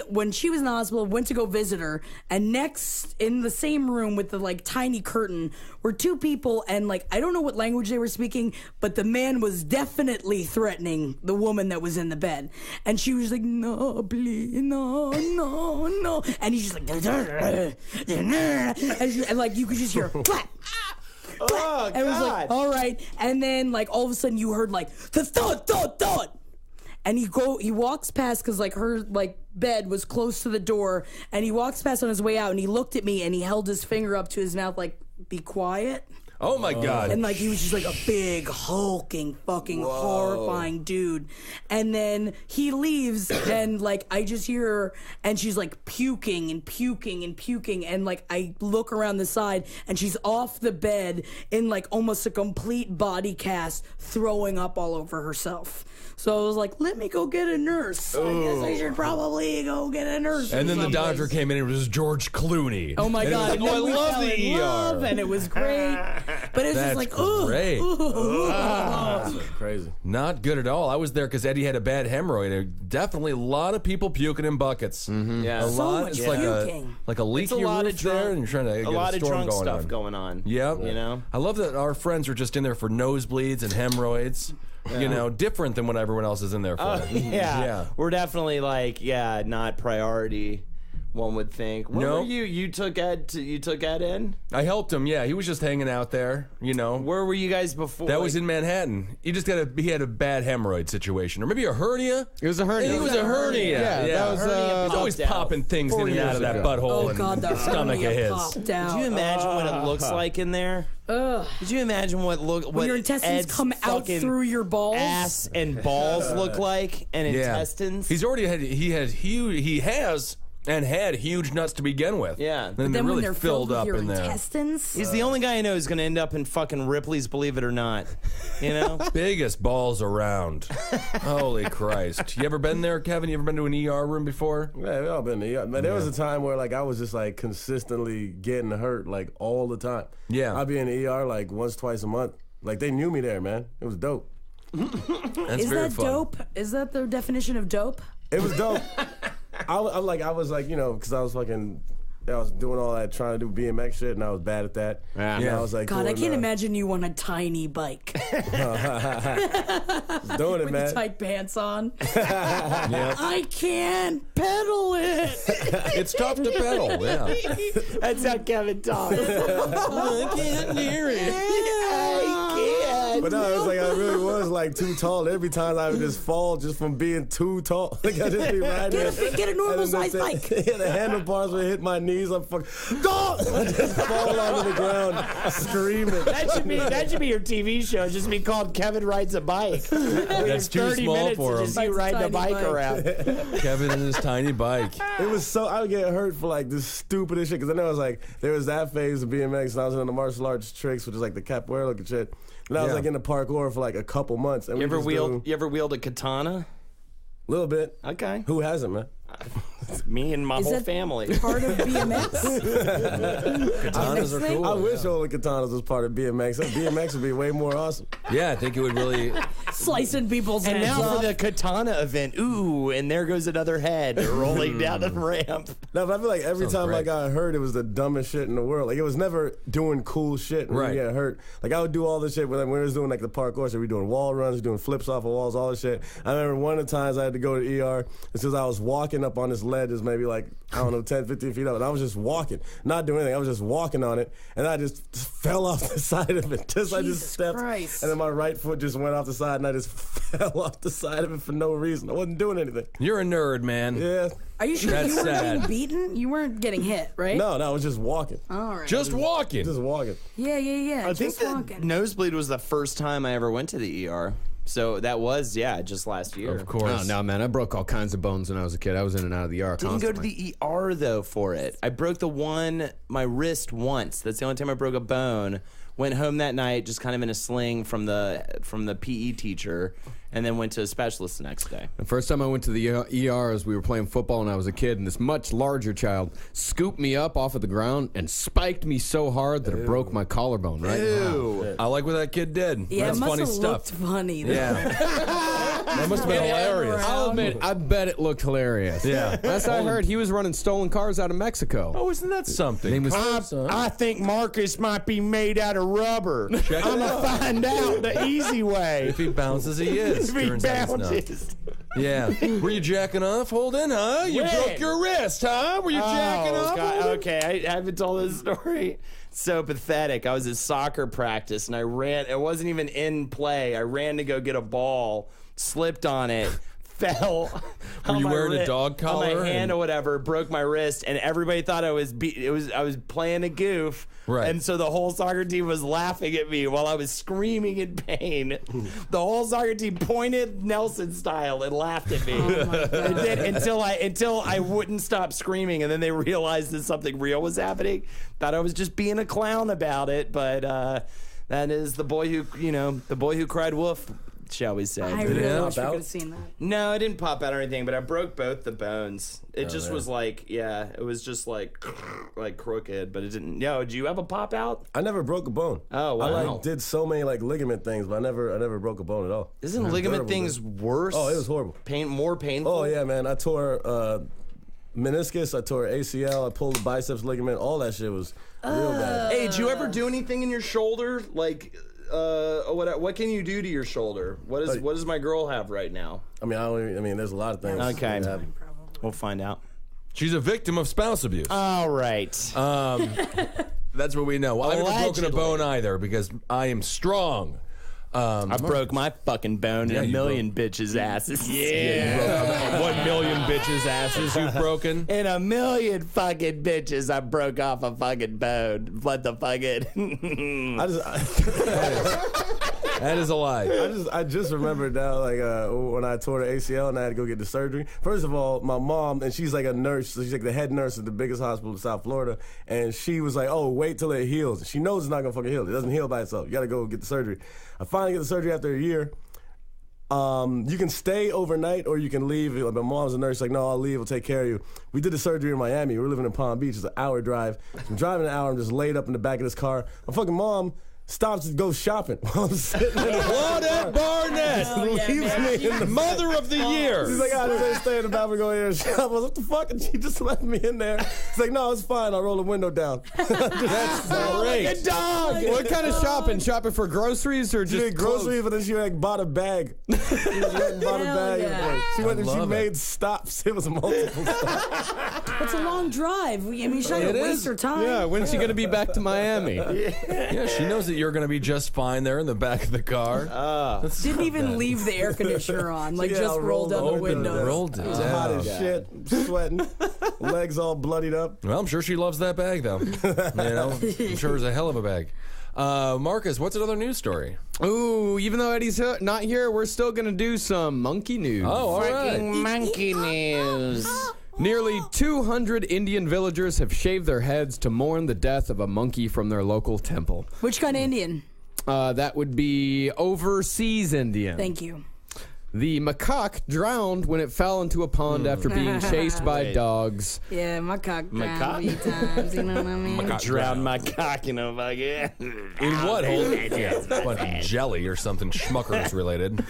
When she was in the hospital, went to go visit her, and next in the same room with the like tiny curtain were two people, and like I don't know what language they were speaking, but the man was definitely threatening the woman that was in the bed, and she was like, "No, please, no," and he's just like, and like you could just hear. Clap. Oh, And it was like, all right. And then, like, all of a sudden you heard, like, the thud. And he walks past, because, like, her, like, bed was close to the door. And he walks past on his way out, and he looked at me, and he held his finger up to his mouth, like, be quiet. Oh, my God. And, like, he was just, like, a big, hulking, fucking horrifying dude. And then he leaves, and, like, I just hear her, and she's, like, puking. And, like, I look around the side, and she's off the bed in, like, almost a complete body cast, throwing up all over herself. So I was like, let me go get a nurse. I guess I should probably go get a nurse. And then the someplace. doctor came in, and it was George Clooney. Oh my And God! he was like, And then I we love fell in the love, ER. and it was great. But it's just That's like, great. That's crazy. Not good at all. I was there because Eddie had a bad hemorrhoid. There definitely a lot of people puking in buckets. Yeah. A lot. much It's puking. like a leaky It's a lot roof of drunk, there, and you're trying to get a lot of storm drunk going stuff on. going on. Yep. You know? I love that our friends are just in there for nosebleeds and hemorrhoids. You know, different than what everyone else is in there for. Yeah. We're definitely like, not priority. One would think. Where No. were you? You took Ed in? I helped him. Yeah, he was just hanging out there. You know, Where were you guys before? that was in Manhattan. He had a bad hemorrhoid situation, or maybe a hernia. It was a hernia. It was a hernia. Yeah, that was, hernia He's always popped out. popping things in 4 and out years of that ago. butthole oh and God, the stomach of hernia his. popped out. Could you imagine what it looks like in there? Could you imagine what your intestines Ed's come out fucking through your balls? ass and balls look like, and Yeah. intestines? He's already had. He has and had huge nuts to begin with. Yeah. And But they're then when really they're filled with up your in there. intestines. He's the only guy I know who's going to end up in fucking Ripley's Believe It or Not. You know? Biggest balls around. Holy Christ! You ever been there, Kevin? You ever been to an ER room before? Yeah, we all been there. Man, there was a time where like I was just like consistently getting hurt like all the time. Yeah. I'd be in the ER like once, twice a month. Like they knew me there, man. It was dope. That's Is very that fun. dope? Is that the definition of dope? It was dope. I was like, you know, because I was doing all that, trying to do BMX shit, and I was bad at that. Yeah. And I was like, God, I doing, can't imagine you on a tiny bike doing it, with man. the tight pants on. I can't pedal it. It's tough to pedal. Yeah. That's how Kevin talks. I can't hear it. But no, it was like I really was like too tall. Every time I would just fall just from being too tall. Like I just be riding Get a normal sized bike. Yeah, the handlebars would hit my knees. I'm fucking dog. I just fall onto the ground screaming. That should be your TV show. Just be called Kevin Rides a Bike. That's too 30 small minutes for of him. just you riding a Tiny bike bike. around. Kevin and his tiny bike. It was so I would get hurt for like this stupidest shit. Because I know it was like there was that phase of BMX, and I was in the martial arts tricks, which is like the capoeira looking shit. And I was Yeah. like in the parkour for like a couple months. And You we ever just wheeled a katana? a little bit? Okay. Who hasn't, man? Me and my Is whole that family. part of BMX? Katanas are cool. I wish holding katanas was part of BMX. BMX would be way more awesome. Yeah, I think it would really. Slicing people's And heads now off. for the katana event. Ooh, and there goes another head rolling down the ramp. No, but I feel like every Sounds time I great. got hurt, it was the dumbest shit in the world. Like, it was never doing cool shit when Right. you get hurt. Like, I would do all this shit when we was doing, like, the parkour shit. We doing wall runs, doing flips off of walls, all this shit. I remember one of the times I had to go to ER. It's because I was walking up on this ledge that's maybe, like, I don't know, 10, 15 feet up. And I was just walking, not doing anything. I was just walking on it. And I just fell off the side of it. I just Jesus stepped. Christ. And then my right foot just went off the side, and I just fell off the side of it for no reason. I wasn't doing anything. You're a nerd, man. Yeah. Are you sure That's you weren't sad. being beaten? You weren't getting hit, right? No, I was just walking. All right. Just walking. Just walking. Yeah. I think just the walking. nosebleed was the first time I ever went to the ER. So that was, just last year. Of course. Oh, no, man. I broke all kinds of bones when I was a kid. I was in and out of the ER Didn't go to constantly. the ER though for it. I broke my wrist once. That's the only time I broke a bone. Went home that night just kind of in a sling from the PE teacher, and then went to a specialist the next day. The first time I went to the ER is we were playing football when I was a kid, and this much larger child scooped me up off of the ground and spiked me so hard that it broke my collarbone, right? Ew. I like what that kid did. Yeah, That's it must funny have stuff. looked funny. Though. Yeah. That must have been hilarious. I'll admit, I bet it looked hilarious. Yeah. Last I heard, he was running stolen cars out of Mexico. Oh, isn't that something? Name was I think Marcus might be made out of rubber. Check it I'm out. gonna find out the easy way. If he bounces, he is. If he Turns out he's not. bounces. Yeah. Were you jacking off, Holden, huh? You When? broke your wrist, huh? Were you jacking off, God, Holden? okay, I haven't told this story. So pathetic. I was at soccer practice and I ran. It wasn't even in play. I ran to go get a ball, slipped on it, fell. Were on you my wearing a wrist- dog on collar my hand and- or whatever? Broke my wrist, and everybody thought I was playing a goof. Right. And so the whole soccer team was laughing at me while I was screaming in pain. The whole soccer team pointed Nelson style and laughed at me. And then, until I wouldn't stop screaming, and then they realized that something real was happening. Thought I was just being a clown about it, but that is the boy who cried wolf, shall we say? I really it wish we pop could out? have seen that. No, it didn't pop out or anything, but I broke both the bones. It just was like, it was just like crooked, but it didn't. Yo, did you have a pop out? I never broke a bone. Oh, wow. I did so many ligament things, but I never broke a bone at all. Isn't ligament things worse? Oh, it was horrible. More painful? Oh yeah, man. I tore meniscus. I tore ACL. I pulled the biceps ligament. All that shit was real bad. Hey, did you ever do anything in your shoulder? Like, what can you do to your shoulder? What does my girl have right now? I mean, there's a lot of things. Okay. that happen. We'll find out. She's a victim of spouse abuse. All right. That's what we know. Well, I've never broken a Allegedly. bone either because I am strong. I broke my fucking bone in a you million bitches' asses. Yeah. 1 million bitches' asses you've broken. In a million fucking bitches, I broke off a fucking bone. What the fucking? That is a lie. I just remembered now, like when I tore the ACL and I had to go get the surgery. First of all, my mom, and she's like a nurse, so she's like the head nurse at the biggest hospital in South Florida, and she was like, "Oh, wait till it heals." She knows it's not gonna fucking heal. It doesn't heal by itself. You gotta go get the surgery. I finally get the surgery after a year. You can stay overnight or you can leave. My mom's a nurse, like, no, I'll leave, I'll take care of you. We did the surgery in Miami. We were living in Palm Beach. It's an hour drive. So I'm driving an hour, I'm just laid up in the back of this car. My fucking mom stops to go shopping while I'm sitting in the Claudette Barnett leaves me in the Mother of the Year. She's like, I just stay in the bathroom, go in here and shop. I was like, what the fuck? And she just left me in there. She's like, no, it's fine. I'll roll the window down. That's great. Dog. What kind of shopping? Shopping for groceries or She just did groceries, but then she like bought a bag. She just went and bought a Hell bag. yeah. She went and she love made it. stops. It was multiple stops. It's a long drive. I mean, she's not gonna It waste is. her time. Yeah, when's she gonna be back to Miami? Yeah, she knows that you're going to be just fine there in the back of the car. Didn't even leave the air conditioner on. Like Yeah, just I rolled down the rolled open window. Rolled it Hot down. as shit, sweating, legs all bloodied up. Well, I'm sure she loves that bag, though. I'm sure it's a hell of a bag. Marcus, what's another news story? Ooh, even though Eddie's not here, we're still gonna do some monkey news. Oh, all right. Monkey news. Nearly 200 Indian villagers have shaved their heads to mourn the death of a monkey from their local temple. Which kind of Indian? That would be overseas Indian. Thank you. The macaque drowned when it fell into a pond after being chased by dogs. Yeah, my cock drowned a few times, you know what I mean? Drowned my cock, you know, fuck yeah. In what, Holden? Bunch of jelly or something Schmuckers related.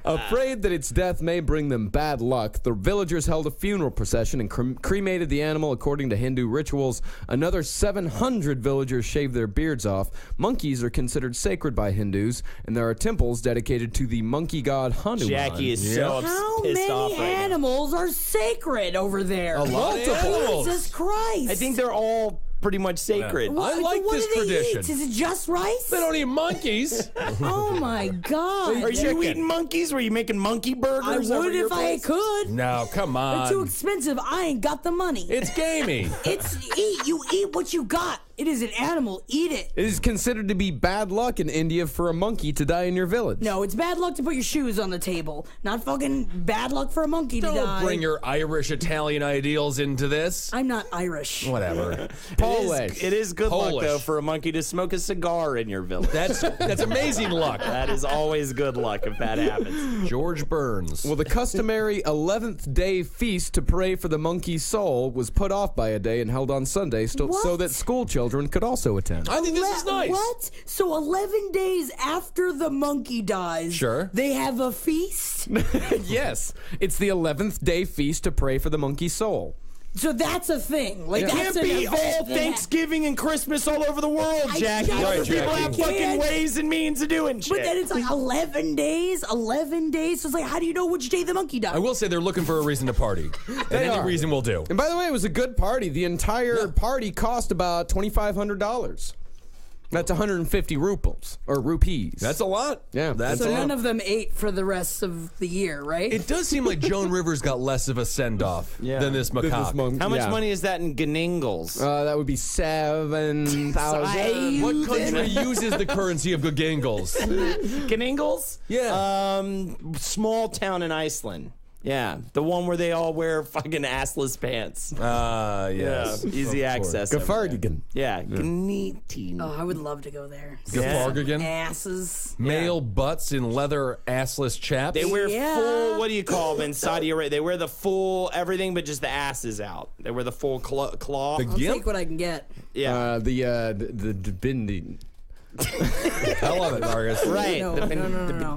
Afraid that its death may bring them bad luck, the villagers held a funeral procession and cremated the animal according to Hindu rituals. Another 700 villagers shaved their beards off. Monkeys are considered sacred by Hindus, and there are temples dedicated to the monkey god Hanuman. Jackie is so How pissed off many right now. animals are sacred over there? A lot of animals. Jesus Christ. I think they're all pretty much sacred. I like what this do they tradition. eat? Is it just rice? They don't eat monkeys. Oh my God. Are you eating monkeys? Were you making monkey burgers? I over would your if I place? could. No, come They're too on. expensive. I ain't got the money. It's gamey. It's eat. You eat what you got. It is an animal. Eat it. It is considered to be bad luck in India for a monkey to die in your village. No, it's bad luck to put your shoes on the table. Not fucking bad luck for a monkey to Don't die. bring your Irish Italian ideals into this. I'm not Irish. Whatever. Polish. It is good luck, Polish. though, for a monkey to smoke a cigar in your village. That's amazing luck. That is always good luck if that happens. George Burns. Well, the customary 11th day feast to pray for the monkey's soul was put off by a day and held on Sunday so What? that school children could also attend. I think this is nice. What? So 11 days after the monkey dies, Sure. they have a feast? Yes, it's the 11th day feast to pray for the monkey's soul. So that's a thing. Like, It that's can't an be event all that- Thanksgiving and Christmas all over the world, I Jackie. get Other it, people Jackie. have fucking Can't. ways and means of doing shit. But then it's like 11 days? 11 days? So it's like, how do you know which day the monkey died? I will say they're looking for a reason to party. And any are. reason will do. And by the way, it was a good party. The entire party cost about $2,500. That's 150 rupees or rupees. That's a lot. Yeah. That's So a none lot. of them ate for the rest of the year, right? It does seem like Joan Rivers got less of a send-off Yeah. than this macaque. How much money is that in Gningles? That would be 7,000. What country uses the currency of Gagingles? Gningles? Yeah. Small town in Iceland. Yeah, the one where they all wear fucking assless pants. Yes. Yeah, easy access. over there. Gefargigan. Yeah, Gneeting. Oh, I would love to go there. Gefargigan? Asses. Male butts in leather assless chaps. They wear Yeah. full, what do you call them in Saudi Arabia? They wear the full everything, but just the ass is out. They wear the full cloth. The I'll gimp? take what I can get. Yeah. The bindi. I love it, Marcus. Right. No,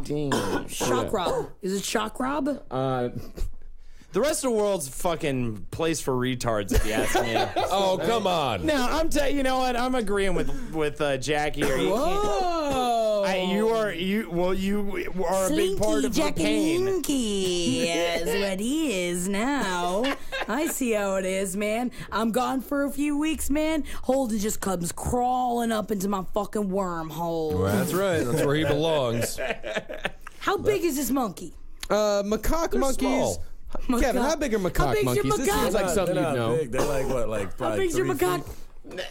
no. Shock Rob. Is it Shock Rob? The rest of the world's a fucking place for retards, if you ask me. Oh, come on. No, I'm telling you know what? I'm agreeing with Jackie. Or you Whoa. you are a big part of her pain. Slinky is what he is now. I see how it is, man. I'm gone for a few weeks, man. Holden just comes crawling up into my fucking wormhole. That's right. That's where he belongs. How big is this monkey? Macaque They're monkeys. small. Kevin, how big are How macaque big's your monkeys? This macaque? seems like something They're you'd not know. big. They're like what? Like How probably big's your 3 macaque? feet?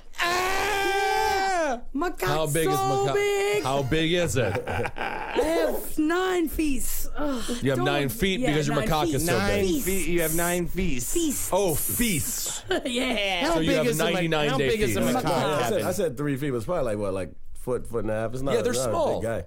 Macaque's How big is so macaque? big. How big is it? I have 9 feet. Ugh, You have don't- 9 feet yeah, because your 9 macaque feet. is so Nine big. feet. You have 9 feet. Feast. Oh, feasts. Yeah. How So you big have is a ma- 99 How day big is a feet. macaque? Yeah, Kevin? I said 3 feet, but it's probably like what, like foot and a half. It's not. Yeah, they're not small. A big guy.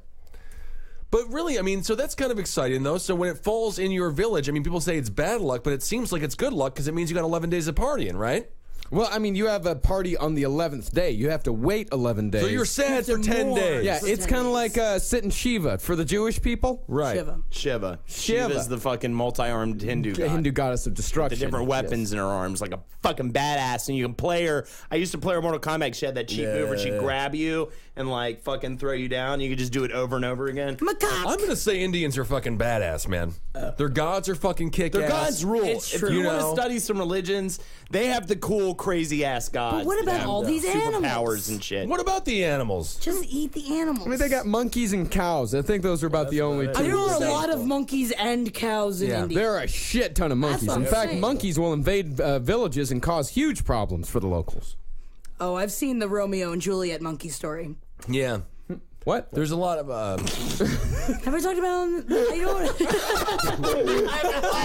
But really, I mean, so that's kind of exciting, though. So when it falls in your village, I mean, people say it's bad luck, but it seems like it's good luck because it means you got 11 days of partying, right? Well, I mean, you have a party on the 11th day. You have to wait 11 days. So you're sad for 10 more. days. yeah, for it's 10 kind of days. like sitting Shiva for the Jewish people. Right. Shiva. Shiva. Shiva. Shiva's the fucking multi-armed Hindu The god. Hindu goddess of The destruction. different weapons Yes. in her arms, like a fucking badass, and you can play her. I used to play her Mortal Kombat. She had that cheap move where she'd grab you and like fucking throw you down. You could just do it over and over again. Macaque. I'm gonna say Indians are fucking badass, man. Their gods are fucking kick-ass. Their gods rule. It's If true. you You want know. to study some religions, they have the cool, crazy ass gods. But what that about have all these superpowers animals? and shit? What about the animals? Just eat the animals. I mean, they got monkeys and cows. I think those are about the only two. There are a that- lot of monkeys and cows in India. There are a shit ton of monkeys. what In I'm fact, saying. monkeys will invade villages and cause huge problems for the locals. Oh, I've seen the Romeo and Juliet monkey story. Yeah. What? There's a lot of. Have I talked about?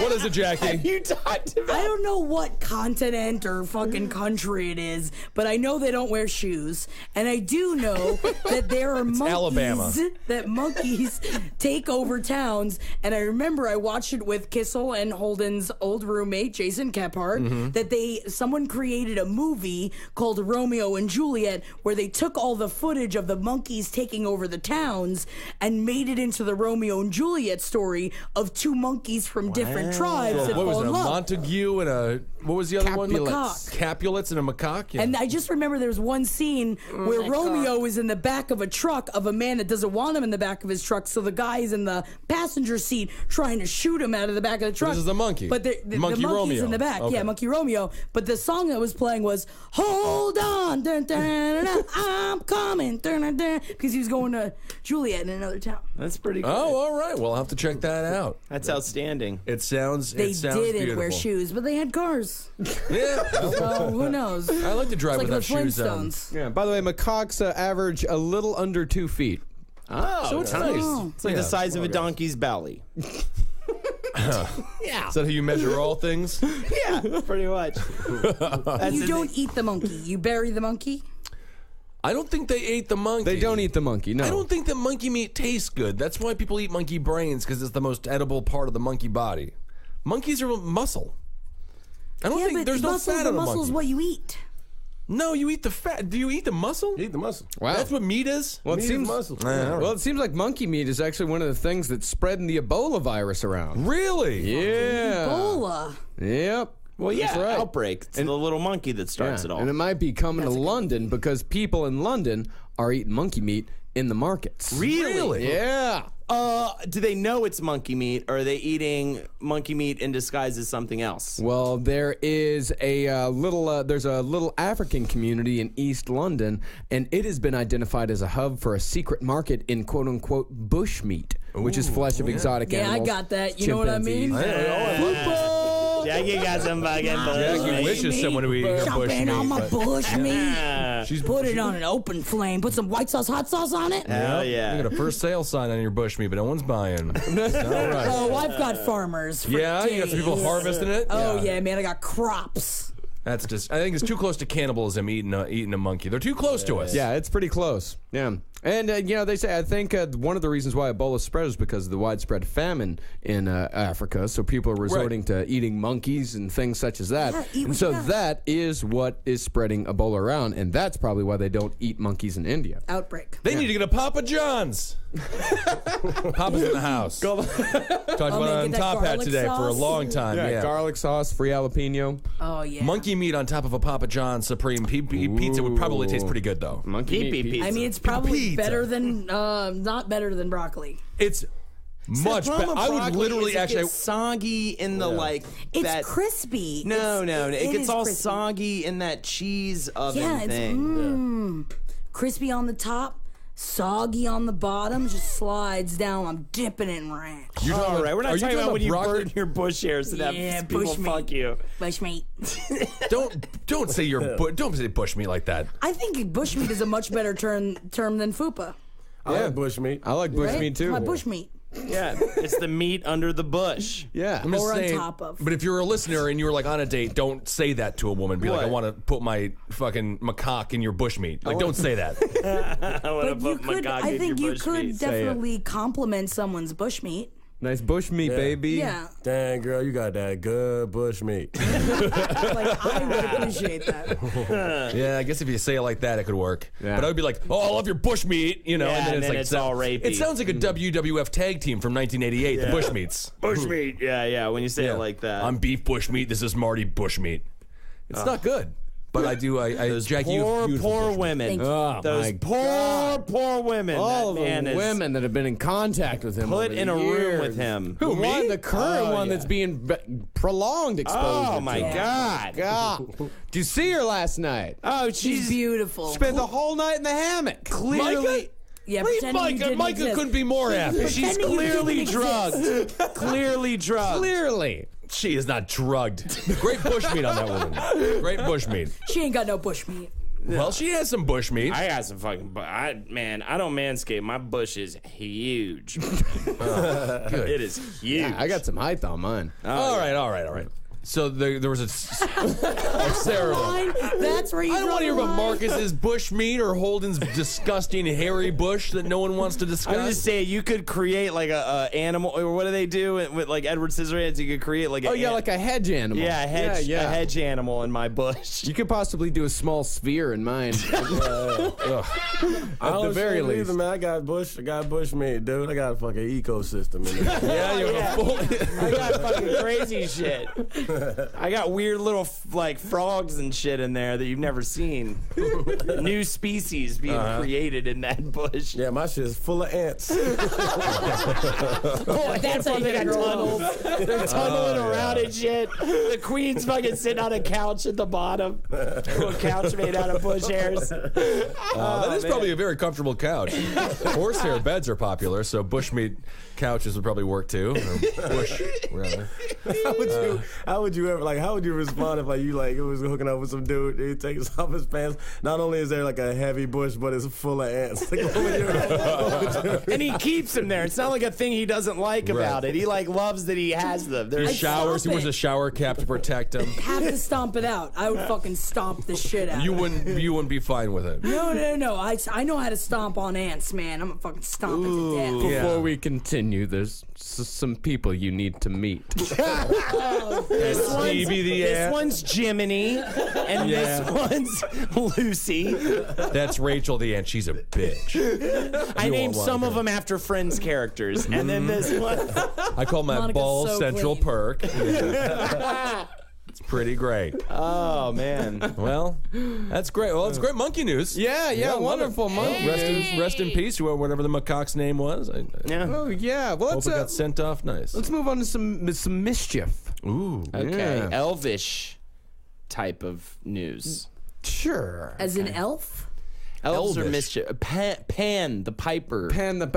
What is it, Jackie? You talked about. I don't know what continent or fucking country it is, but I know they don't wear shoes, and I do know that there are monkeys. Alabama. That monkeys take over towns, and I remember I watched it with Kissel and Holden's old roommate Jason Kephart. That someone created a movie called Romeo and Juliet, where they took all the footage of the monkeys taking over the towns and made it into the Romeo and Juliet story of two monkeys from different tribes that What was fall it? in A love. Montague and a what was the other one? Macaque. Capulets and a macaque. Yeah. And I just remember there was one scene where Romeo is in the back of a truck of a man that doesn't want him in the back of his truck, so the guy is in the passenger seat trying to shoot him out of the back of the truck. This is the monkey. But the Monkey monkey's Romeo. in the back. Okay. Yeah, Monkey Romeo. But the song that was playing was "Hold On, dun, dun, dun, I'm coming," dun, dun, dun, because he was going to Juliet in another town. That's pretty good. Oh, all right. Well, I'll have to check that out. That's outstanding. It sounds. They it sounds didn't beautiful. wear shoes, but they had cars. Yeah. So who knows? I like to drive It's like without the shoes on. Flintstones. Yeah. By the way, macaques average a little under 2 feet. Oh, So it's nice. nice. It's like the size of a donkey's belly. Is that how you measure all things? Yeah, pretty much. You don't eat the monkey. You bury the monkey. I don't think they ate the monkey. They don't eat the monkey. No. I don't think that monkey meat tastes good. That's why people eat monkey brains, because it's the most edible part of the monkey body. Monkeys are muscle. I don't think there's no fat the on a muscle is monkey. what you eat. No, you eat the fat. Do you eat the muscle? Eat the muscle. Wow. That's what meat is? Well, it Meat is seems. muscle. Well, it seems like monkey meat is actually one of the things that's spreading the Ebola virus around. Really? Yeah. Ebola. Right. Well, yeah, That's right. outbreak. It's the little monkey that starts it all. And it might be coming to London because people in London are eating monkey meat in the markets. Really? Yeah. Do they know it's monkey meat, or are they eating monkey meat in disguise as something else? Well, there is there's a little African community in East London, and it has been identified as a hub for a secret market in quote-unquote bush meat, which is flesh of exotic Yeah, I animals. got that. You know what I mean? Jackie got some fucking Jackie wishes someone would eat her Jump bush in meat. on my but- bush meat. She's Put it on an open flame. Put some white sauce, hot sauce on it. Hell yeah. You got a first sale sign on your bush meat, but no one's buying. All right. Oh, I've got farmers. For Yeah, you got some people days. harvesting it. Oh yeah, man, I got crops. That's just. I think it's too close to cannibalism eating a monkey. They're too close to us. Yeah, it's pretty close. Yeah. And, they say, I think one of the reasons why Ebola spread is because of the widespread famine in Africa. So people are resorting to eating monkeys and things such as that. Yeah, eat and what so you got. that is what is spreading Ebola around. And that's probably why they don't eat monkeys in India. Outbreak. They need to get a Papa John's. Papa's in the house. Talked about man, it on get that Top Hat garlic today for a sauce. long time. Yeah. Garlic sauce, free jalapeno. Oh yeah. Monkey meat on top of a Papa John's Supreme pizza would probably taste pretty good, though. Monkey Pee-pee meat pizza. I mean, it's probably Pizza. better than not better than broccoli. It's much better. I would literally actually. It's soggy in the It's that. crispy. No, It's- it gets is all crispy. soggy in that cheese oven Yeah, it's thing. crispy on the top, soggy on the bottom, just slides down. I'm dipping it in ranch. You're talking All about- right, we're are not you talking about when you broccoli? burn your bush hairs and Yeah, have people bush meat. fuck you. Bushmeat. Don't say don't say bush meat like that. I think bushmeat is a much better term than fupa. I like bush meat. I like bush Right? meat too. My bushmeat. Yeah, it's the meat under the bush. Yeah. I'm just Or on saying, top of. But if you're a listener and you're like on a date, don't say that to a woman. Be like, I What? want to put my fucking macaque in your bush meat. Like, don't say that. I want to But you put my could, cock I in think your you bush could meat. definitely compliment someone's bushmeat. Nice bush meat, baby. Yeah, Dang, girl, you got that good bush meat. like I would appreciate that. Yeah, I guess if you say it like that, it could work. Yeah. But I would be like, oh, I love your bush meat, Yeah, and then and it's then like it's all rapey. It sounds like a WWF tag team from 1988, the Bushmeats. Bush meat. Yeah, when you say it like that. I'm beef bushmeat. This is Marty Bushmeat. It's not good, but I do. Those Jackie, you have poor, beautiful poor bush meat. women. Thank you. Oh, Those my poor, God. poor women. All That of man the is women that have been in contact with him. put over the in a room years. with him. Who, me? one? The current Oh, one yeah. that's being prolonged exposure. Oh my to. God. God. Did you see her last night? Oh, She's she's beautiful. Spent the whole night in the hammock. clearly. Yeah, Leave pretending you Micah. didn't Micah exist. couldn't be more happy. She's Pretending you clearly didn't drugged. Clearly drugged. Clearly. She is not drugged. Great bushmeat on that woman. Great bushmeat. She ain't got no bushmeat. Well, she has some bush meat. I got some fucking. I don't manscape. My bush is huge. Good. It is huge. I got some height on mine. All right. So there was a ceremony. That's where you I don't want to hear draw about the line. Marcus's bush meat or Holden's disgusting hairy bush that no one wants to discuss. I was just saying, you could create like a animal, or what do they do with like Edward Scissorhands? You could create like Like a hedge animal. a hedge animal in my bush. You could possibly do a small sphere in mine. At the very least. Man, I got bush meat, dude. I got a fucking ecosystem in there. Yeah, you have a full. I got fucking crazy shit. I got weird little like frogs and shit in there that you've never seen. New species being created in that bush. Yeah, my shit is full of ants. Oh, that's how they got tunnels. They're tunneling around and shit. The queen's fucking sitting on a couch at the bottom. A little couch made out of bush hairs. That is probably a very comfortable couch. Horsehair beds are popular, so bushmeat couches would probably work too. Or bush, rather. How would you respond if like you like it was hooking up with some dude, he takes off his pants? Not only is there like a heavy bush, but it's full of ants. Like, And he keeps them there. It's not like a thing he doesn't like about it. He like loves that he has them. He showers. He wears a shower cap to protect him. Have to stomp it out. I would fucking stomp the shit out. You of it. wouldn't be fine with it. No. I know how to stomp on ants, man. I'm gonna fucking stomp it to death. Before we continue, there's some people you need to meet. Stevie the This ant. one's Jiminy, and this one's Lucy. That's Rachel the ant. She's a bitch. I named want some her. of them after Friends characters, and then this one. I call my Monica's ball so Central clean. Perk. It's pretty great. Oh man. Well, that's great. Well, it's great monkey news. Yeah, wonderful monkey. Rest in peace, whatever the macaque's name was. I Yeah. Oh yeah. Well, hope it got sent off nice. let's move on to some mischief. Ooh. Okay. Yeah. Elvish type of news. Sure. As an elf? Elves are Elvish. mischief. Pan the piper.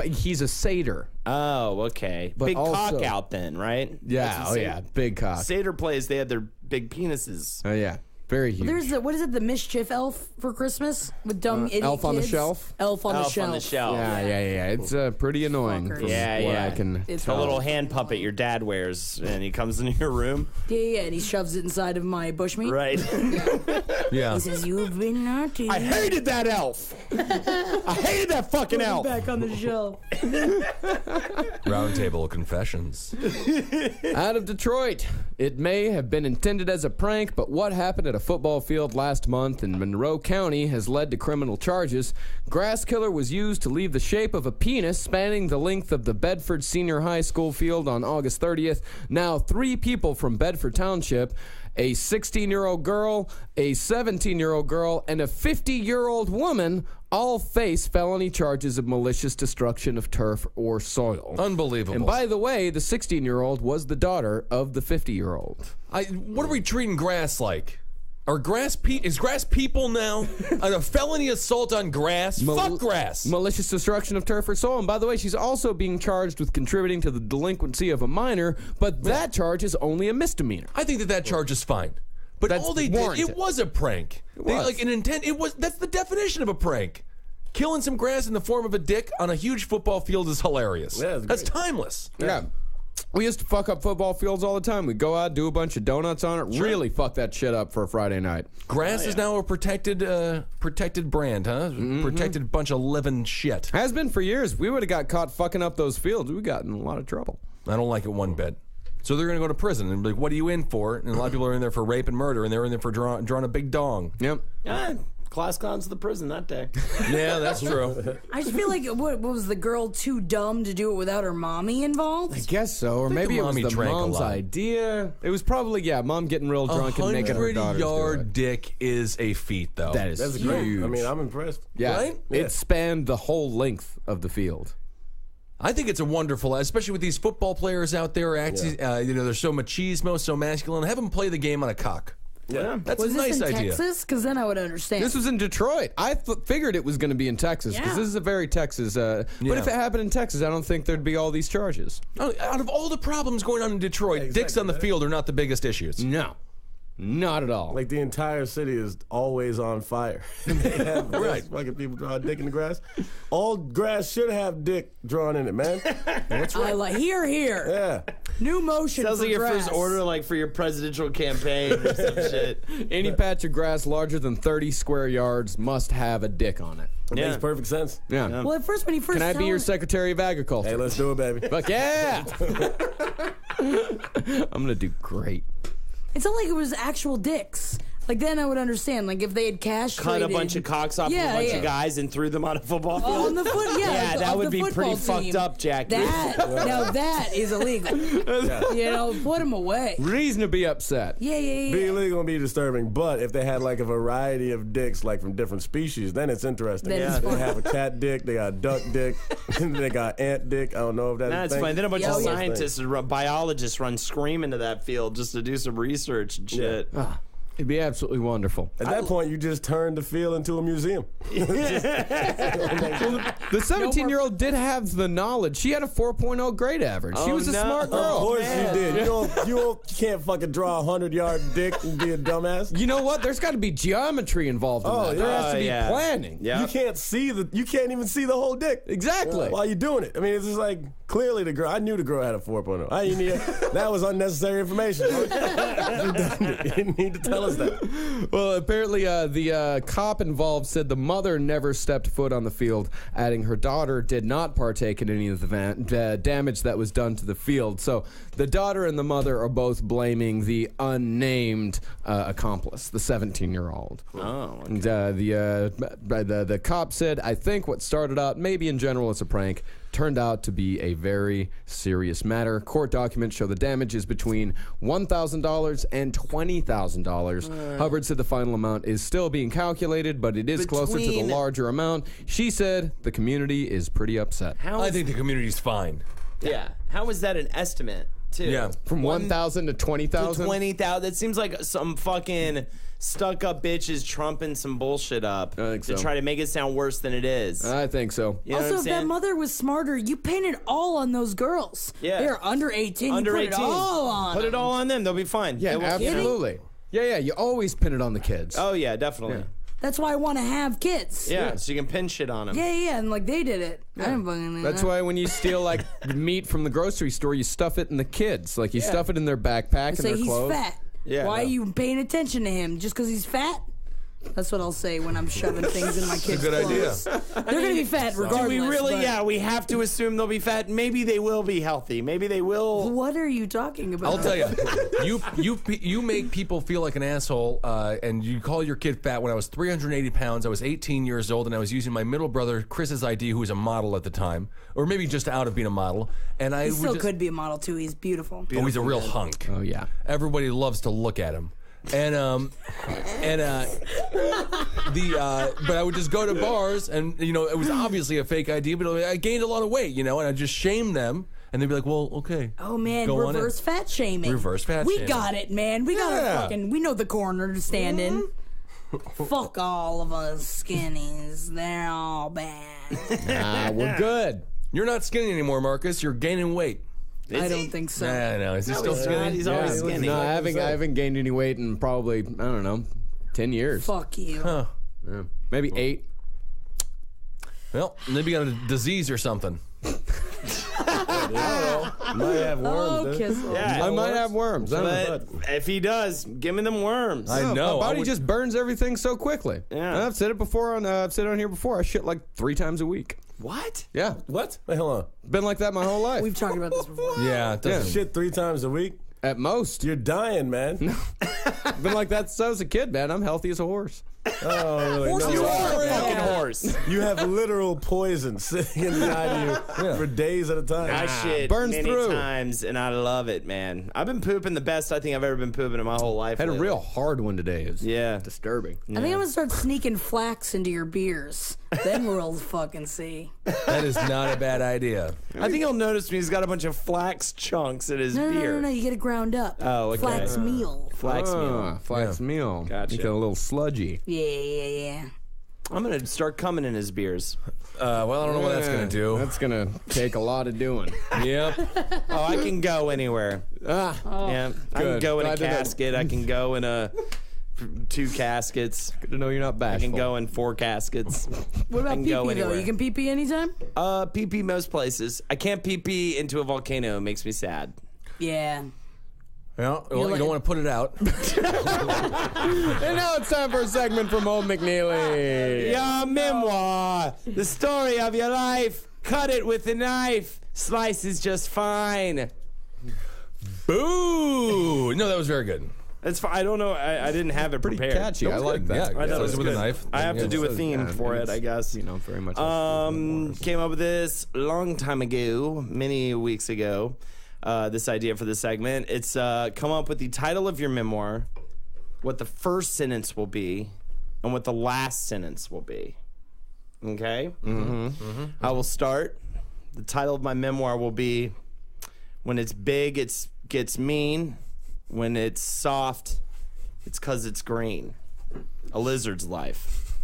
He's a satyr. Oh, okay. But Big also- cock out then, right? Yeah. That's Oh what yeah. Big cock. Satyr plays, they had their big penises. Oh yeah. Very huge. There's what is it? The mischief elf for Christmas with dumb idiot Elf on the kids? Shelf? Elf on the Elf shelf. on the shelf. Yeah. It's pretty annoying. Fuckers. from Yeah, what yeah. I can It's A little hand puppet your dad wears, and he comes into your room. Yeah, and he shoves it inside of my bushmeat. Right. Yeah. He says, "You've been naughty." I hated that elf. I hated that fucking elf. Back on the shelf. Roundtable of Confessions. Out of Detroit. It may have been intended as a prank, but what happened at a football field last month in Monroe County has led to criminal charges. Grass killer was used to leave the shape of a penis spanning the length of the Bedford Senior High School field on August 30th. Now, 3 people from Bedford Township, a 16-year-old girl, a 17-year-old girl, and a 50-year-old woman all face felony charges of malicious destruction of turf or soil. Unbelievable. And by the way, the 16-year-old was the daughter of the 50-year-old. What are we treating grass like? Is grass people now? A felony assault on grass? Fuck grass. Malicious destruction of turf or soil. And by the way, she's also being charged with contributing to the delinquency of a minor, but that charge is only a misdemeanor. I think that charge is fine. But That's all they warranted. did, it was a prank. They, was. like an intent. That's the definition of a prank. Killing some grass in the form of a dick on a huge football field is hilarious. Yeah, it's That's great. timeless. Yeah. We used to fuck up football fields all the time. We'd go out, do a bunch of donuts on it, really fuck that shit up for a Friday night. Grass is now a protected brand, huh? Protected bunch of living shit. Has been for years. We would have got caught fucking up those fields. We got in a lot of trouble. I don't like it one bit. So they're going to go to prison and be like, what are you in for? And a lot of people are in there for rape and murder, and they're in there for drawing a big dong. Yep. Yeah, class cons to the prison that day. Yeah, that's true. I just feel like what was the girl too dumb to do it without her mommy involved? I guess so. Or think maybe the it was mommy the drank a mom's lot. idea. It was probably, mom getting real drunk and making her daughters do 100-yard it. dick is a feat, though. That is That's huge. great. I mean, I'm impressed. Yeah. Right? It spanned the whole length of the field. I think it's a wonderful, especially with these football players out there. They're so machismo, so masculine. Have them play the game on a cock. Yeah. That's Was a nice this in idea. Texas? Because then I would understand. This was in Detroit. I figured it was going to be in Texas because Yeah. this is a very Texas. But if it happened in Texas, I don't think there'd be all these charges. Out of all the problems going on in Detroit, dicks on the field are not the biggest issues. No. Not at all. Like the entire city is always on fire. They have fucking people draw a dick in the grass. All grass should have dick drawn in it, man. I like here. Yeah. New motion. Sounds for like your grass. first order, like for your presidential campaign or some shit. Any patch of grass larger than 30 square yards must have a dick on it. It makes perfect sense. Yeah. Well, at first when he first Can I be your told- Secretary of Agriculture? Hey, let's do it, baby. Fuck yeah! I'm gonna do great. It's not like it was actual dicks. Like then I would understand. Like if they had castrated, Cut a bunch of cocks off of a bunch of guys and threw them on a football field. on the foot. Yeah, Yeah, like, that of would the be football pretty team. fucked up, Jackie. Now that is illegal. You know, put them away. Reason to be upset. Yeah. Be illegal and be disturbing, but if they had like a variety of dicks, like from different species, then it's interesting. Then it's They fun. have a cat dick, they got duck dick, they got ant dick. I don't know if that's That's a thing. fine. Then a bunch Yeah, of yeah. scientists and biologists run screaming to that field just to do some research and shit. It'd be absolutely wonderful. At that point, you just turn the field into a museum. The 17-year-old did have the knowledge. She had a 4.0 grade average. She Oh, was a no. smart Of girl. course you did. You can't fucking draw a 100-yard dick and be a dumbass. You know what? There's got to be geometry involved in that. There yeah. has to be yeah. planning. Yeah. You can't even see the whole dick. Exactly. While you're doing it. I mean, it's just like, clearly the girl, I knew the girl had a 4.0. That was unnecessary information. You didn't need to tell us that. Well, apparently the cop involved said the mother never stepped foot on the field, adding her daughter did not partake in any of the damage that was done to the field. So the daughter and the mother are both blaming the unnamed accomplice, the 17-year-old. Oh, okay. And the cop said, I think what started out, maybe in general it's a prank, turned out to be a very serious matter. Court documents show the damage is between $1,000 and $20,000. Hubbard said the final amount is still being calculated, but it is closer to the Between- larger amount. She said the community is pretty upset. I think the community's fine. Yeah. How is that an estimate, too? Yeah. From 1,000 to 20,000? 20,000. That seems like some fucking stuck-up bitches trumping some bullshit up I think to so. try to make it sound worse than it is. I think so. You know what Also, I'm if that saying? mother was smarter, you paint it all on those girls. Yeah. They're under 18. Under you put 18. it all on Put them. it all on them. They'll be fine. Yeah, They won't get it. absolutely. Yeah, you always pin it on the kids. Oh, yeah, definitely. That's why I want to have kids. Yeah, so you can pin shit on them. Yeah, and like they did it. I didn't fucking do That's that. why when you steal like meat from the grocery store, you stuff it in the kids. Like you stuff it in their backpack I and say their he's clothes. fat. Yeah. Why are you paying attention to him? Just because he's fat? That's what I'll say when I'm shoving things in my kids' good idea. clothes. They're gonna be fat regardless. Do we really? but- Yeah, we have to assume they'll be fat. Maybe they will be healthy. Maybe they will. What are you talking about? I'll tell you, you make people feel like an asshole, and you call your kid fat. When I was 380 pounds, I was 18 years old, and I was using my middle brother Chris's ID, who was a model at the time, or maybe just out of being a model. And I He would still just, could be a model too. He's beautiful. Oh, he's a real hunk. Oh yeah. Everybody loves to look at him. But I would just go to bars, and it was obviously a fake ID, but I gained a lot of weight, and I just shame them, and they'd be like, "Well, okay." Oh man, Go on reverse in. fat shaming. Reverse fat we shaming. got it, man. We got Yeah. we know the corner to stand in. Fuck all of us skinnies. They're all bad. We're good. You're not skinny anymore, Marcus. You're gaining weight. I don't think so. Nah, no, is he still he's skinny? not. He's always skinny. No, I haven't gained any weight in probably, I don't know, 10 years. Fuck you. Huh. Yeah. Maybe 8. Well, maybe you got a disease or something. Might have Oh, worms, dude. Kissel. Yeah. I might have worms. I don't know. But if he does, give me them worms. I know. My I body would- just burns everything so quickly. Yeah. I've said it before. I've said it on here before. I shit like 3 times a week. What? Yeah. What? Wait, hold on. Been like that my whole life. We've talked about this before. Yeah, it doesn't. Shit 3 times a week? At most. You're dying, man. Been like that since I was a kid, man. I'm healthy as a horse. Oh, really? Horses No. are A fucking horse. You have literal poison sitting inside you for days at a time. I shit burns many through. times, and I love it, man. I've been pooping the best I think I've ever been pooping in my whole life. Had a lately. real hard one today. It's Yeah. disturbing. I think I'm gonna start sneaking flax into your beers. Then we'll fucking see. That is not a bad idea. I think he'll notice me. He's got a bunch of flax chunks in his No, beer. no. You get it ground up. Oh, okay. Flax meal. Flax meal. Flax meal. Gotcha. Make it a little sludgy. Yeah. I'm gonna start coming in his beers. Well, I don't know what that's going to do. That's going to take a lot of doing. Yep. Oh, I can go anywhere. Yeah, I can go in a casket. I can go in 2 caskets. Good to know you're not I bashful. can go in 4 caskets. What about can go pee-pee, though? anywhere. You can pee-pee anytime? Pee most places. I can't pee into a volcano. It makes me sad. Yeah. Well, you like- don't want to put it out. And now it's time for a segment from Holden McNeely. Your memoir, the story of your life. Cut it with a knife. Slice is just fine. Boo! No, that was very good. That's fine. I don't know. I didn't have it Pretty prepared. catchy. I was like good. that. Yeah, I thought it slice was it with good. a knife. I have to do a theme for it, I guess. You know, very much. Came up with this a long time ago, many weeks ago. This idea for this segment. It's come up with the title of your memoir, what the first sentence will be, and what the last sentence will be. Okay? I will start. The title of my memoir will be When It's Big, It Gets Mean. When it's soft, it's 'cause it's green. A Lizard's Life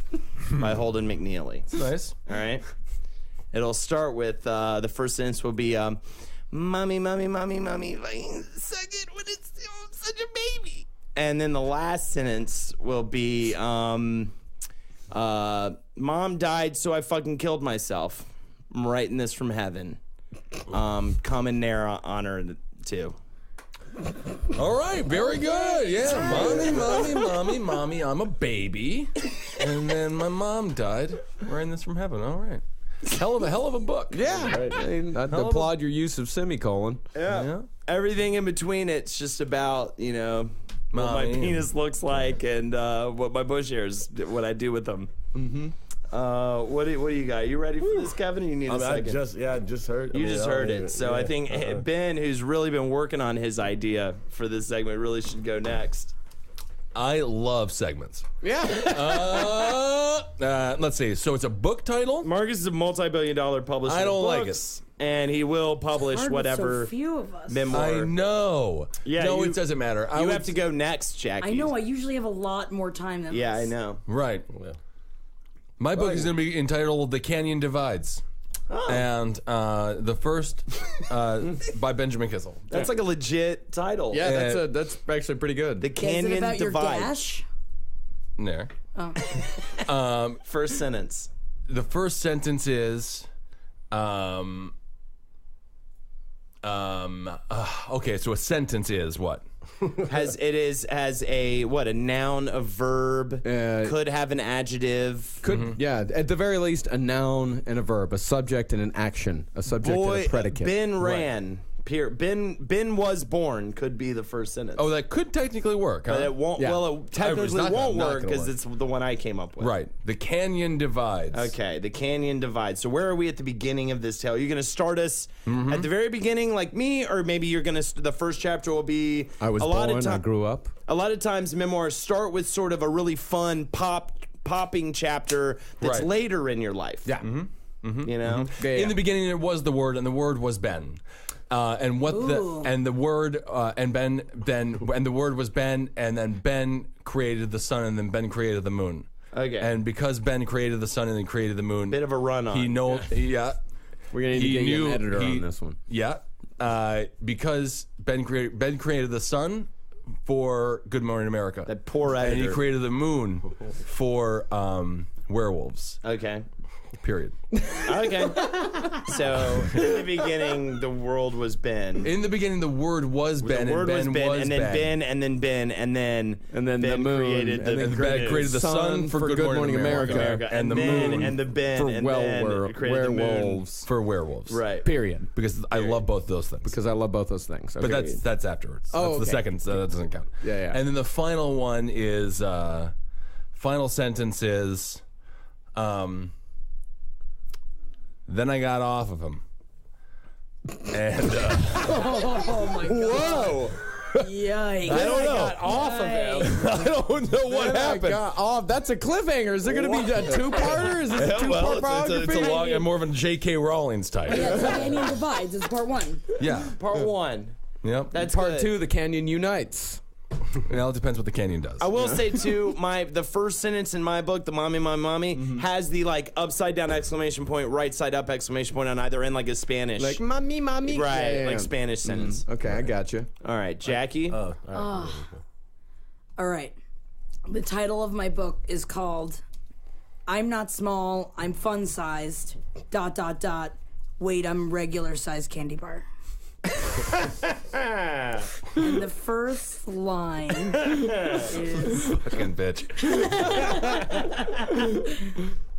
by Holden McNeely. Nice. All right. It'll start with the first sentence will be mommy, mommy, mommy, mommy, suck it when it's still such a baby. And then the last sentence will be mom died, so I fucking killed myself. I'm writing this from heaven. Come in there honor too. All right, very good. Yeah, mommy, mommy, mommy, mommy, I'm a baby. And then my mom died. Writing this from heaven. All right. Hell of a book. Yeah. I'd applaud your use of semicolon. Yeah. Everything in between it's just about, what my Mommy. penis looks like and what my bush hairs, what I do with them. Mm-hmm. What do you got? You ready for this, Kevin? Or you need a second? I just heard. You just heard it. So I think Ben, who's really been working on his idea for this segment, really should go next. I love segments. Yeah. Let's see. So it's a book title. Marcus is a multi-billion-dollar publisher. I don't of like books, and he will publish Hard with whatever so few of us. memoir. I know. Yeah, no, you- it doesn't matter. You have to go next, Jackie. I know. I usually have a lot more time than Yeah, this. I know. Right. My book is going to be entitled "The Canyon Divides," and the first by Benjamin Kissel. That's like a legit title. Yeah, that's actually pretty good. The Is it Canyon about your Divide. gash? There. First sentence. The first sentence is, okay. So a sentence is what? Has a noun, a verb, could have an adjective. Could yeah, at the very least, a noun and a verb, a subject and an action, a subject and a predicate. Ben ran. Ben was born could be the first sentence. Oh, that could technically work. Huh? But it won't. Yeah. Well, it technically not won't gonna work because work. it's the one I came up with. Right. The Canyon Divides. Okay, the Canyon Divides. So where are we at the beginning of this tale? Are you going to start us at the very beginning like me, or maybe you're going to, the first chapter will be I was a lot born, of I grew up. A lot of times memoirs start with sort of a really fun popping chapter that's Right. later in your life. Yeah. You know? Yeah, In the beginning, there was the word, and the word was Ben. And what Ooh. the word and the word was Ben, and then Ben created the sun, and then Ben created the moon. Okay. And because Ben created the sun and then created the moon, Bit of a run on. he know yeah. We're gonna need He to get you an knew- editor he- on this one. Yeah, because Ben created the sun for Good Morning America. That poor and he editor. created the moon for werewolves. Okay. Period. Okay. So in the beginning, the world was Ben. In the beginning, the word was Ben, The word and Ben was Ben, was and then Ben, and then Ben, and then then Ben the moon, created and the then Ben created the sun for Good Morning America, and the then, moon and the Ben, for and then created the moon. werewolves. for werewolves. Right. Period. Because I love both those things. Because I love both those things. But Okay. that's afterwards. Oh, that's the okay. second, so that doesn't count. Yeah. And then the final one is, final sentence is, then I got off of him. And, Oh my god. Whoa! Yikes. I don't know. Off of him. I don't know what happened. Oh, that's a cliffhanger. Is there going to be a two-parter? Is this a Yeah, two-part well, it's biography? a long, and more of a J.K. Rowling's type. Yeah, it's like Canyon Divides. It's part one. Yeah. Part one. Yep. That's Part good. 2, The Canyon Unites. Well, it depends what the canyon does. I will say too, the first sentence in my book, "The Mommy, My Mommy," has the like upside down exclamation point, right side up exclamation point on either end, like a Spanish, Like, mommy. right, Yeah. like Spanish sentence. Okay, I got you. All right, Jackie. All right. The title of my book is called "I'm Not Small, I'm Fun Sized, ... Wait, I'm regular sized candy bar." And the first line is Fucking bitch.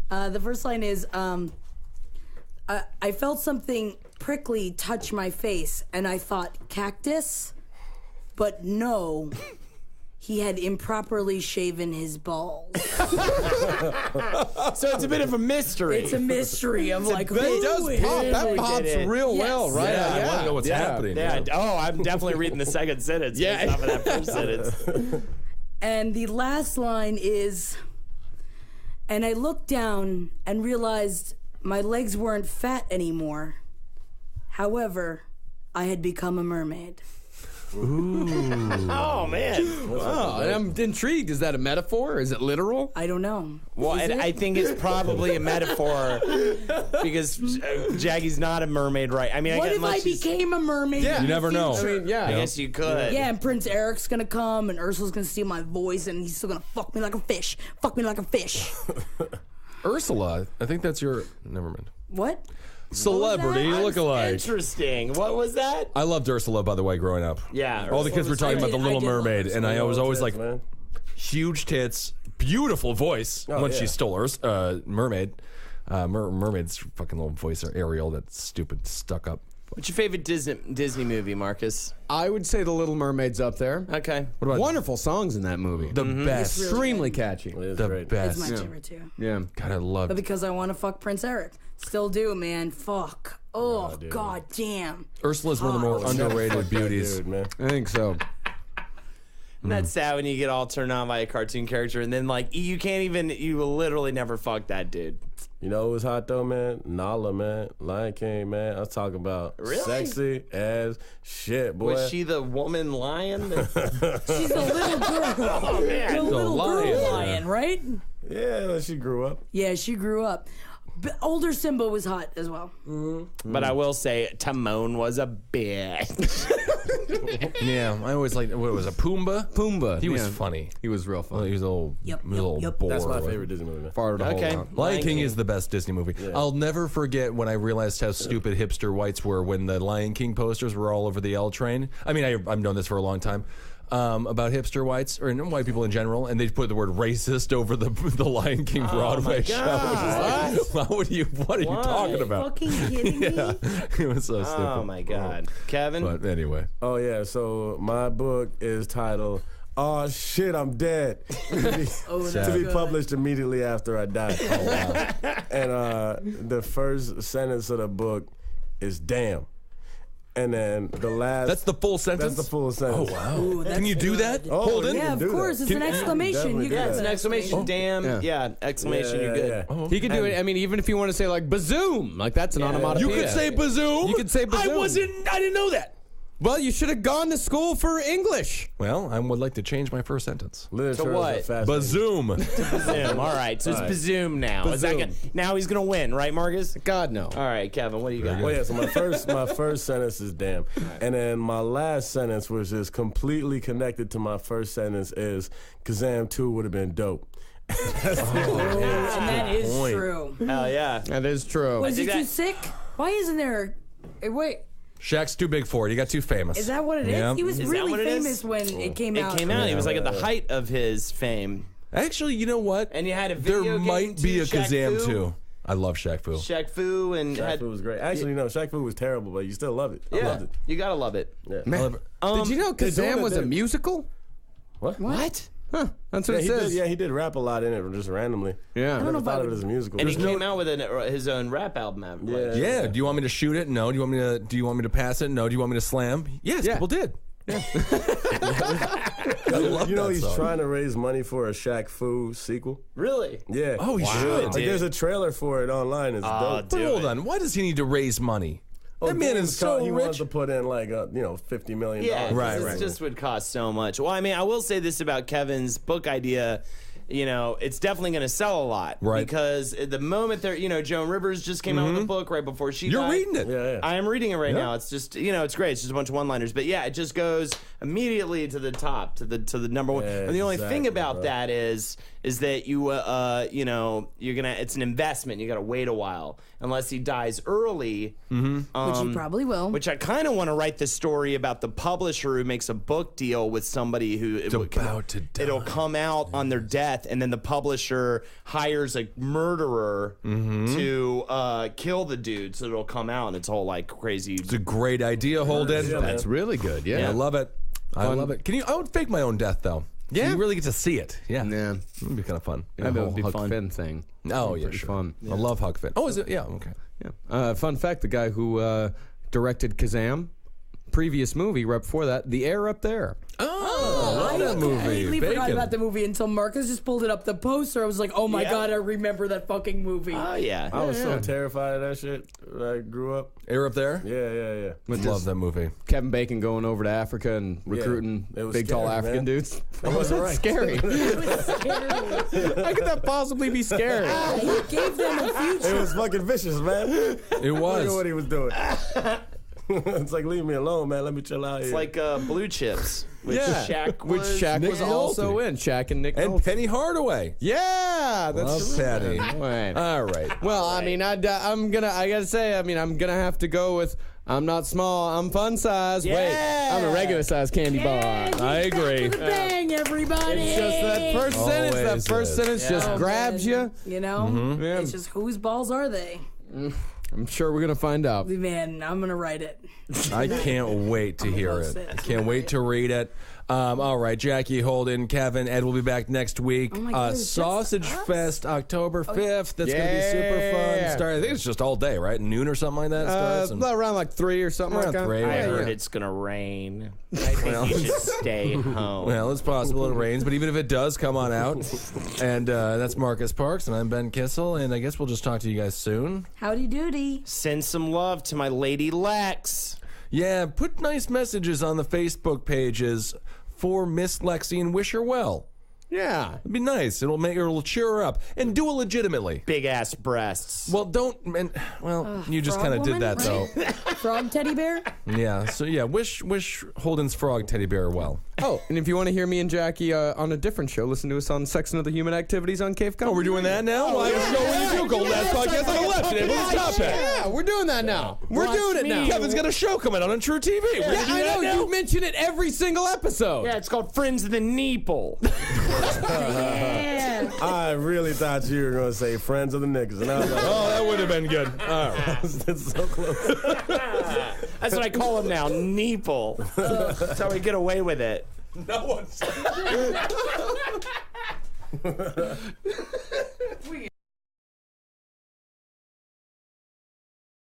the first line is I felt something prickly touch my face and I thought cactus, but no, he had improperly shaven his balls. So it's a bit of a mystery. It's a mystery of like, That who does is pop. it? That Who pops did it? real Yes. well, right? Yeah, I want to know what's happening. Yeah. Oh, I'm definitely reading the second sentence. Yeah. Based off of that first sentence. And the last line is, and I looked down and realized my legs weren't fat anymore. However, I had become a mermaid. Oh man. Oh, and I'm intrigued. Is that a metaphor? Is it literal? I don't know. Well, Is and it? I think it's probably a metaphor because Jackie's not a mermaid, right? I mean, What if I unless she's- became a mermaid? Yeah. in You the never know. future? I mean, yeah. I guess you could. Yeah, and Prince Eric's gonna come, and Ursula's gonna steal my voice, and he's still gonna fuck me like a fish. Fuck me like a fish. Ursula, I think that's your. Never mind. What? Celebrity that? lookalike. Interesting. What was that? I loved Ursula, by the way, growing up. Yeah. All the kids were talking I about did- the Little I did love Mermaid, and I was always like, man. huge tits, beautiful voice. Once she yeah. stole Mermaid. Mermaid's fucking little voice, or Ariel, that stupid stuck up. What's your favorite Disney movie, Marcus? I would say The Little Mermaid's up there. Okay. What about Wonderful songs in that movie. the best? Extremely catchy. It's The great. best. It's my favorite too. Yeah. God, I love But because I want to fuck Prince Eric. Still do, man. Fuck. Oh, dude. god damn. Ursula's one of the more underrated beauties. Dude, man. I think so. Isn't that sad when you get all turned on by a cartoon character and then like you will literally never fuck that dude. You know who was hot though, man? Nala, man. Lion King, man. I was talking about Really? sexy as shit, boy. Was she the woman lion? She's a little girl. Oh man. The little lion. girl lion, right? Yeah, well, she grew up. Yeah, she grew up. But older Simba was hot as well. But I will say Timon was a bitch. Yeah, I always liked, what was it, Pumbaa? Pumbaa. He was yeah. funny. He was real Well, funny. he was a little, Yep, little yep. boar. That's my favorite Disney movie, man. Farted a whole Okay. lot. Lion King is the best Disney movie. I'll never forget when I realized how stupid hipster whites were when the Lion King posters were all over the L train. I mean, I've known this for a long time. About hipster whites, or white people in general, and they put the word racist over the Lion King Broadway show. God. Which is like, what are you talking about? Fucking kidding me? Yeah, it was so stupid. Oh my god. Kevin? But anyway, Oh yeah, so my book is titled "Oh shit, I'm dead," Oh, to that's be good. published immediately after I die. And the first sentence of the book is "damn," and then the last. that's the full sentence. That's the full sentence. Oh wow! Ooh, that's Can you do good. that? Oh, Holden? you Yeah, can of do course. that. It's an exclamation. definitely You do got that. It's an exclamation. Damn. Yeah. Yeah. Exclamation. You're good. Yeah. He could do it. I mean, even if you want to say like bazoom, like that's an onomatopoeia. You could say bazoom. You could say bazoom. I didn't know that. Well, you should have gone to school for English. Well, I would like to change my first sentence. Literature To is what? a fascinating- Bazoom. Bazoom. All right. So it's Bazoom now. Is that Bazoom. now he's gonna win, right, Marcus? God no. All right, Kevin. What do you got? Oh yeah, so my first sentence is "damn," and then my last sentence, which is completely connected to my first sentence, is "Kazam 2 would have been dope." And that is true. Hell yeah. That is true. Was he think too that- sick? Why isn't there? Wait, Shaq's too big for it. He got too famous. is that what it is? Yeah. He was Is that really what it is? famous when it came It out. came out. He was like at the height of his fame. Actually, you know what? And you had a video There game might be too, a Shaq Kazam Fu. too. I love Shaq Fu. Shaq Fu and Shaq Fu was great. Actually, no, Shaq Fu was terrible, but you still love it. I yeah, loved it. you gotta love it. Yeah. Man, did you know they're doing Kazam it was a there. musical? What? What? Huh? That's what Yeah, it he says. did. Yeah, he did rap a lot in it, just randomly. Yeah. I never thought of it as a musical. And he There's no- came out with his own rap album. Yeah. Yeah. Do you want me to shoot it? No. Do you want me to pass it? No. Do you want me to slam? Yes. Yeah. People did. I love You know that he's song. trying to raise money for a Shaq Fu sequel. Really? Yeah. Oh, he should. Like, there's a trailer for it online. It's dope. But hold on. Why does he need to raise money? That man is so he rich. wants to put in like $50 million. Yeah, Right, it just would cost so much. Well, I mean, I will say this about Kevin's book idea. It's definitely going to sell a lot. Right. Because at the moment Joan Rivers just came out with a book right before she You're died. reading it. Yeah. I am reading it right Yeah. now. It's just, it's great. It's just a bunch of one-liners. But yeah, it just goes immediately to the top, to the number one. Yeah, And the only thing exactly, about bro. that is that you're gonna. It's an investment. You got to wait a while unless he dies early. Which he probably will. Which I kind of want to write the story about the publisher who makes a book deal with somebody who about to die. It'll come out on their death, and then the publisher hires a murderer to kill the dude, so it'll come out, and it's all like crazy. It's a great idea, Holden. That's really good. Yeah. I love it. I love it. I would fake my own death though. Yeah. You really get to see it. Yeah. Yeah. It'd be kind of fun. That would be Huck fun. Finn. Thing. Oh, yeah, Pretty sure. fun. I love Huck Finn. Oh, is it? Yeah, okay. Yeah. Fun fact: the guy who directed Kazam, previous movie right before that, The Air Up There. Oh, I love that I movie. completely forgot Bacon. about the movie until Marcus just pulled it up. The poster, I was like, oh my God, I remember that fucking movie. Oh yeah. I was so terrified of that shit when I grew up. Air Up There? Yeah. Love that movie. Kevin Bacon going over to Africa and recruiting It was big, tall scary, African man. dudes. That wasn't right. Scary. It was scary. How could that possibly be scary? He gave them a It future. was fucking vicious, man. It Look at was. what he was doing. It's like, leave me alone, man. Let me chill out It's here. like Blue Chips, which Shaq Which was. Shaq Nick was also Nolte. in. Shaq and Nick And Nolte. Penny Hardaway. Yeah, that's Love Penny. right. All right. Well, I mean, I gotta say, I'm gonna have to go with. I'm not small. I'm fun size. Wait, I'm a regular size candy bar. I agree. With a bang, everybody. It's just that first sentence. That Always first is. sentence just Oh, grabs man. you. You know? Yeah. It's just whose balls are they? I'm sure we're gonna find out. Man, I'm going to write it. I can't wait to hear post it. it. I can't wait to read it. All right, Jackie, Holden, Kevin, Ed will be back next week. Oh my God, it's just Sausage us? Fest, October 5th. That's going to be super fun. Yeah. I think it's just all day, right? Noon or something like that. it starts, and- Around like 3 or something Around like that. 3, I yeah. heard it's gonna rain. I think you should stay home. Well, it's possible it rains, but even if it does, come on out. And that's Marcus Parks, and I'm Ben Kissel, and I guess we'll just talk to you guys soon. Howdy doody. Send some love to my lady Lex. Yeah, put nice messages on the Facebook pages for Miss Lexi and wish her well. Yeah. It'd be nice. It'll cheer her up, and do it legitimately. Big ass breasts. Well, you just frog kind of did woman, that though. Frog teddy bear? Yeah. So yeah, wish Holden's frog teddy bear well. Oh, and if you want to hear me and Jackie on a different show, listen to us on Sex and Other Human Activities on Cave Comedy. Oh, we're doing that now. Well, I have a show where you do Golden Ass Podcast on the left today. What's the top hat? Yeah, we're doing that now. We're Watch doing it me. now. Kevin's got a show coming out on True TV. We're Yeah, gonna do I that know. now? You mention it every single episode. Yeah, it's called Friends of the Neeple. Yeah. I really thought you were going to say friends of the niggas. And I was like, Oh, that would have been good. All right. that's so close. That's what I call him now, Neeple. That's how we get away with it. No one's.